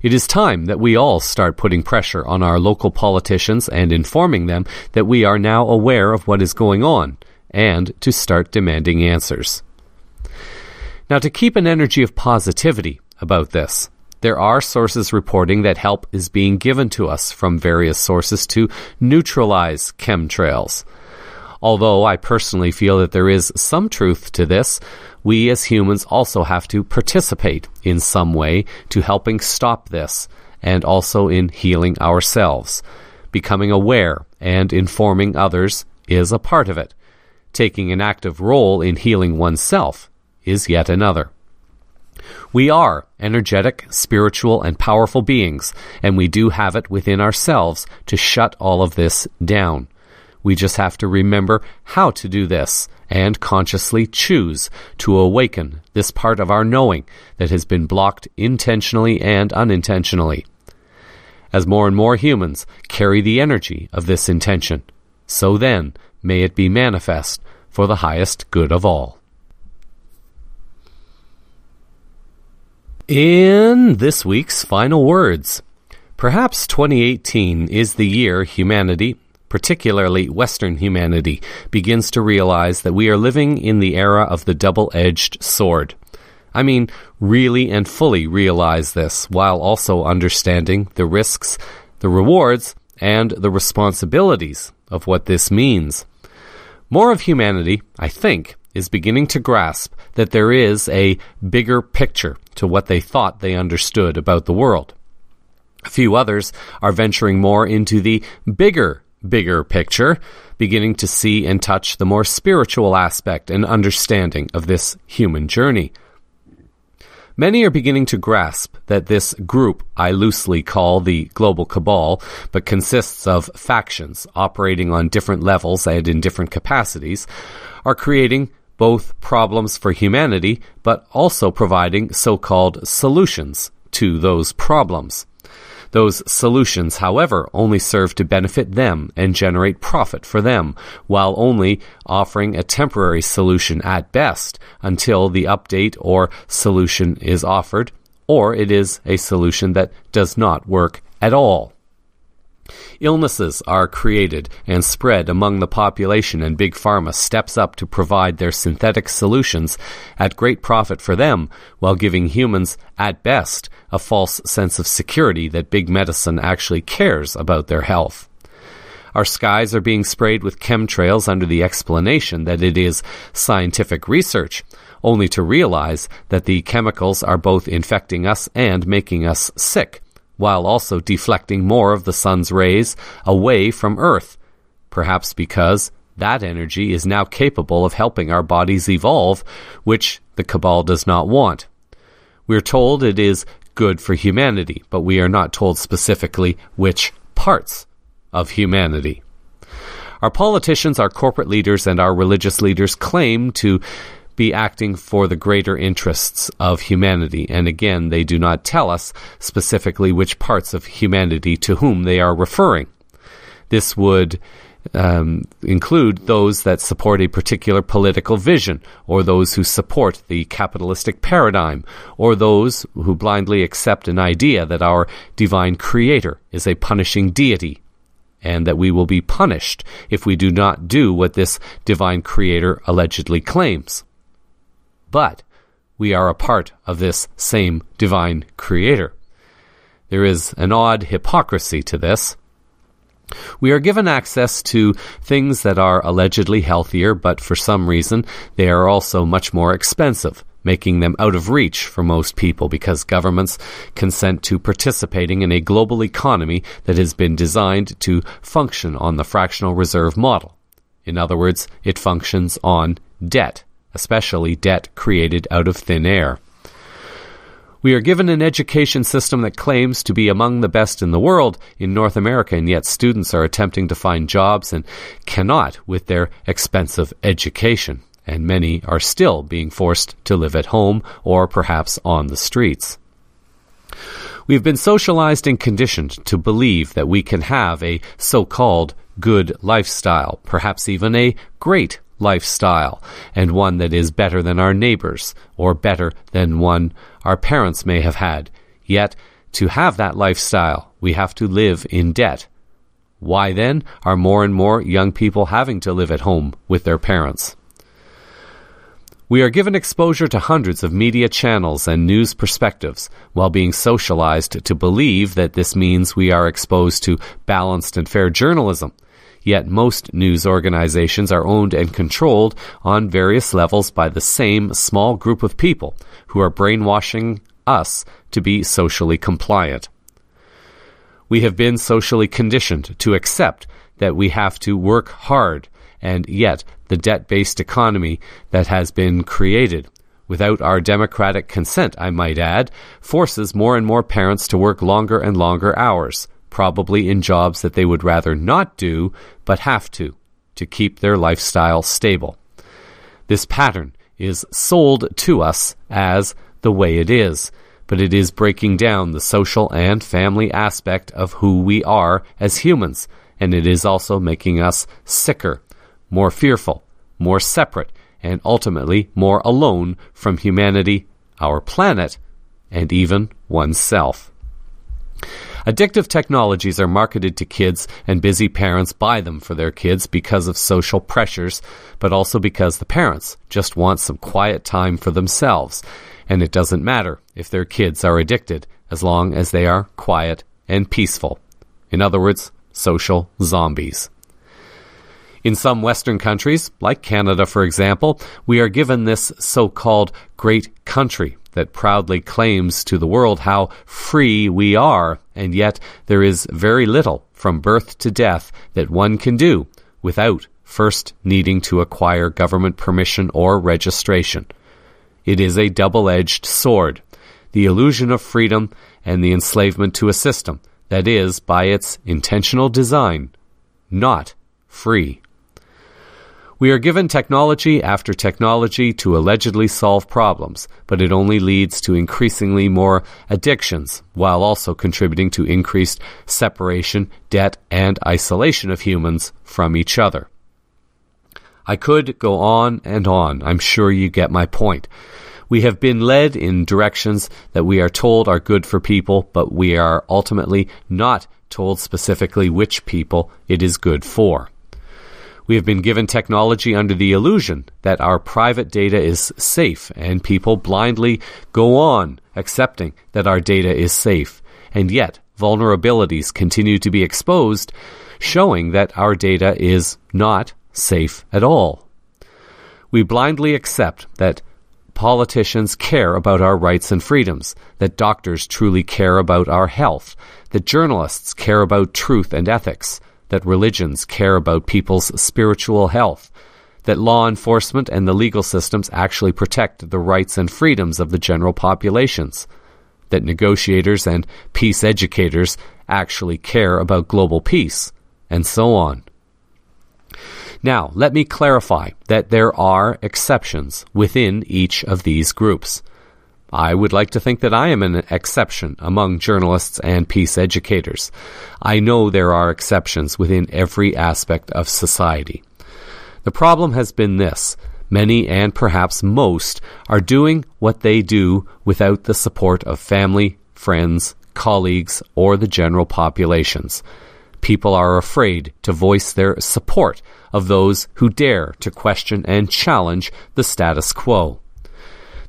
It is time that we all start putting pressure on our local politicians and informing them that we are now aware of what is going on, and to start demanding answers. Now, to keep an energy of positivity about this, there are sources reporting that help is being given to us from various sources to neutralize chemtrails. Although I personally feel that there is some truth to this, we as humans also have to participate in some way to helping stop this, and also in healing ourselves. Becoming aware and informing others is a part of it. Taking an active role in healing oneself is yet another. We are energetic, spiritual, and powerful beings, and we do have it within ourselves to shut all of this down. We just have to remember how to do this and consciously choose to awaken this part of our knowing that has been blocked intentionally and unintentionally. As more and more humans carry the energy of this intention, so then may it be manifest for the highest good of all. In this week's final words, perhaps 2018 is the year humanity, particularly Western humanity, begins to realize that we are living in the era of the double-edged sword. I mean, really and fully realize this, while also understanding the risks, the rewards, and the responsibilities of what this means. More of humanity, I think, is beginning to grasp that there is a bigger picture to what they thought they understood about the world. A few others are venturing more into the bigger picture, beginning to see and touch the more spiritual aspect and understanding of this human journey. Many are beginning to grasp that this group I loosely call the Global Cabal, but consists of factions operating on different levels and in different capacities, are creating both problems for humanity, but also providing so-called solutions to those problems. Those solutions, however, only serve to benefit them and generate profit for them, while only offering a temporary solution at best until the update or solution is offered, or it is a solution that does not work at all. Illnesses are created and spread among the population, and Big Pharma steps up to provide their synthetic solutions at great profit for them, while giving humans, at best, a false sense of security that Big Medicine actually cares about their health. Our skies are being sprayed with chemtrails under the explanation that it is scientific research, only to realize that the chemicals are both infecting us and making us sick, while also deflecting more of the sun's rays away from Earth, perhaps because that energy is now capable of helping our bodies evolve, which the Cabal does not want. We're told it is good for humanity, but we are not told specifically which parts of humanity. Our politicians, our corporate leaders, and our religious leaders claim to be acting for the greater interests of humanity, and again, they do not tell us specifically which parts of humanity to whom they are referring. This would include those that support a particular political vision, or those who support the capitalistic paradigm, or those who blindly accept an idea that our divine creator is a punishing deity, and that we will be punished if we do not do what this divine creator allegedly claims. But we are a part of this same divine creator. There is an odd hypocrisy to this. We are given access to things that are allegedly healthier, but for some reason they are also much more expensive, making them out of reach for most people because governments consent to participating in a global economy that has been designed to function on the fractional reserve model. In other words, it functions on debt, especially debt created out of thin air. We are given an education system that claims to be among the best in the world in North America, and yet students are attempting to find jobs and cannot with their expensive education, and many are still being forced to live at home or perhaps on the streets. We have been socialized and conditioned to believe that we can have a so-called good lifestyle, perhaps even a great lifestyle, and one that is better than our neighbors, or better than one our parents may have had. Yet, To have that lifestyle, we have to live in debt. Why then are more and more young people having to live at home with their parents? We are given exposure to hundreds of media channels and news perspectives while being socialized to believe that this means we are exposed to balanced and fair journalism. Yet most news organizations are owned and controlled on various levels by the same small group of people who are brainwashing us to be socially compliant. We have been socially conditioned to accept that we have to work hard, and yet the debt-based economy that has been created, without our democratic consent, I might add, forces more and more parents to work longer and longer hours, probably in jobs that they would rather not do, but have to keep their lifestyle stable. This pattern is sold to us as the way it is, but it is breaking down the social and family aspect of who we are as humans, and it is also making us sicker, more fearful, more separate, and ultimately more alone from humanity, our planet, and even oneself. Addictive technologies are marketed to kids, and busy parents buy them for their kids because of social pressures, but also because the parents just want some quiet time for themselves. And it doesn't matter if their kids are addicted, as long as they are quiet and peaceful. In other words, social zombies. In some Western countries, like Canada for example, we are given this so-called great country that proudly claims to the world how free we are, and yet there is very little from birth to death that one can do without first needing to acquire government permission or registration. It is a double-edged sword, the illusion of freedom and the enslavement to a system that is, by its intentional design, not free. We are given technology after technology to allegedly solve problems, but it only leads to increasingly more addictions, while also contributing to increased separation, debt, and isolation of humans from each other. I could go on and on. I'm sure you get my point. We have been led in directions that we are told are good for people, but we are ultimately not told specifically which people it is good for. We have been given technology under the illusion that our private data is safe, and people blindly go on accepting that our data is safe, and yet vulnerabilities continue to be exposed, showing that our data is not safe at all. We blindly accept that politicians care about our rights and freedoms, that doctors truly care about our health, that journalists care about truth and ethics, that religions care about people's spiritual health, that law enforcement and the legal systems actually protect the rights and freedoms of the general populations, that negotiators and peace educators actually care about global peace, and so on. Now, let me clarify that there are exceptions within each of these groups. I would like to think that I am an exception among journalists and peace educators. I know there are exceptions within every aspect of society. The problem has been this: many, and perhaps most, are doing what they do without the support of family, friends, colleagues, or the general populations. People are afraid to voice their support of those who dare to question and challenge the status quo.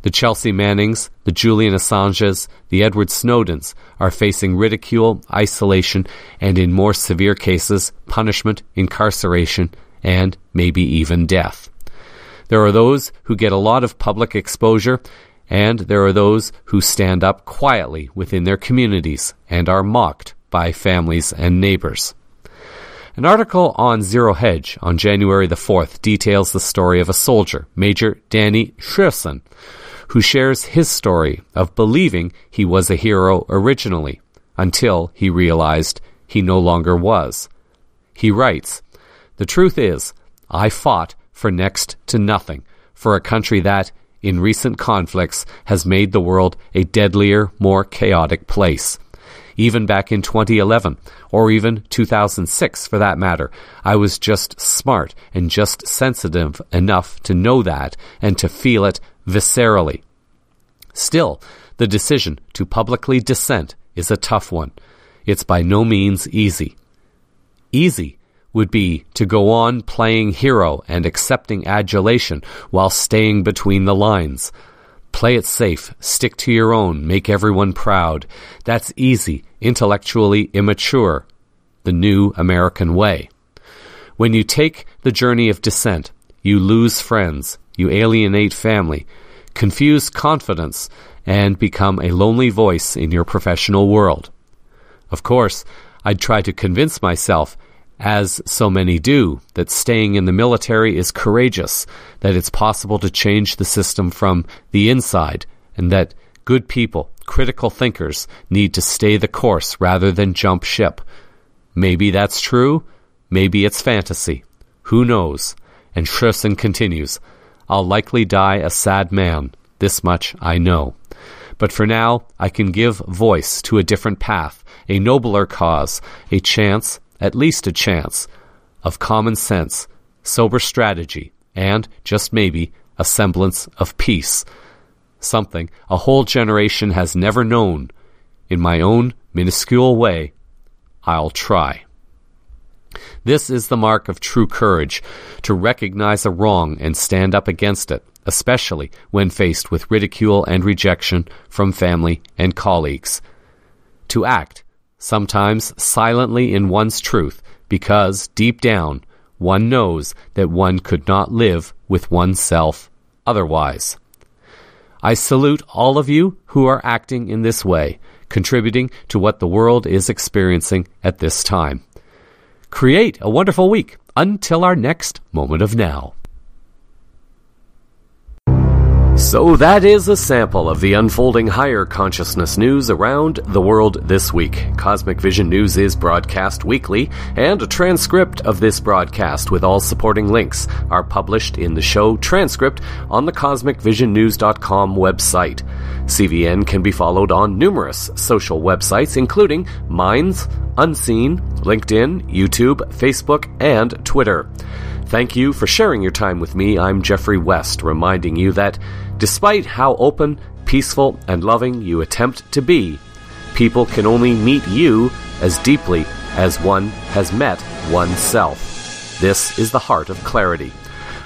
The Chelsea Mannings, the Julian Assanges, the Edward Snowdens are facing ridicule, isolation, and in more severe cases, punishment, incarceration, and maybe even death. There are those who get a lot of public exposure, and there are those who stand up quietly within their communities and are mocked by families and neighbors. An article on Zero Hedge on January the 4th details the story of a soldier, Major Danny Scherson, who shares his story of believing he was a hero originally, until he realized he no longer was. He writes, "The truth is, I fought for next to nothing, for a country that, in recent conflicts, has made the world a deadlier, more chaotic place. Even back in 2011, or even 2006 for that matter, I was just smart and just sensitive enough to know that and to feel it viscerally. Still, the decision to publicly dissent is a tough one. It's by no means easy. Easy would be to go on playing hero and accepting adulation while staying between the lines. Play it safe, stick to your own, make everyone proud. That's easy, intellectually immature. The new American way. When you take the journey of dissent, you lose friends, you alienate family, confuse confidence, and become a lonely voice in your professional world. Of course, I'd try to convince myself, as so many do, that staying in the military is courageous, that it's possible to change the system from the inside, and that good people, critical thinkers, need to stay the course rather than jump ship. Maybe that's true, maybe it's fantasy. Who knows? And Scherson continues, I'll likely die a sad man, this much I know. But for now, I can give voice to a different path, a nobler cause, a chance, at least a chance, of common sense, sober strategy, and, just maybe, a semblance of peace. Something a whole generation has never known. In my own minuscule way, I'll try. This is the mark of true courage, to recognize a wrong and stand up against it, especially when faced with ridicule and rejection from family and colleagues. To act, sometimes silently in one's truth, because, deep down, one knows that one could not live with oneself otherwise. I salute all of you who are acting in this way, contributing to what the world is experiencing at this time. Create a wonderful week until our next Moment of Now. So that is a sample of the unfolding higher consciousness news around the world this week. Cosmic Vision News is broadcast weekly, and a transcript of this broadcast with all supporting links are published in the show transcript on the CosmicVisionNews.com website. CVN can be followed on numerous social websites, including Minds, Unseen, LinkedIn, YouTube, Facebook, and Twitter. Thank you for sharing your time with me. I'm Jeffrey West, reminding you that despite how open, peaceful, and loving you attempt to be, people can only meet you as deeply as one has met oneself. This is the heart of clarity.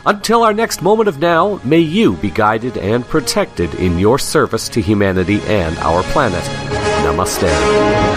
Until our next Moment of Now, may you be guided and protected in your service to humanity and our planet. Namaste.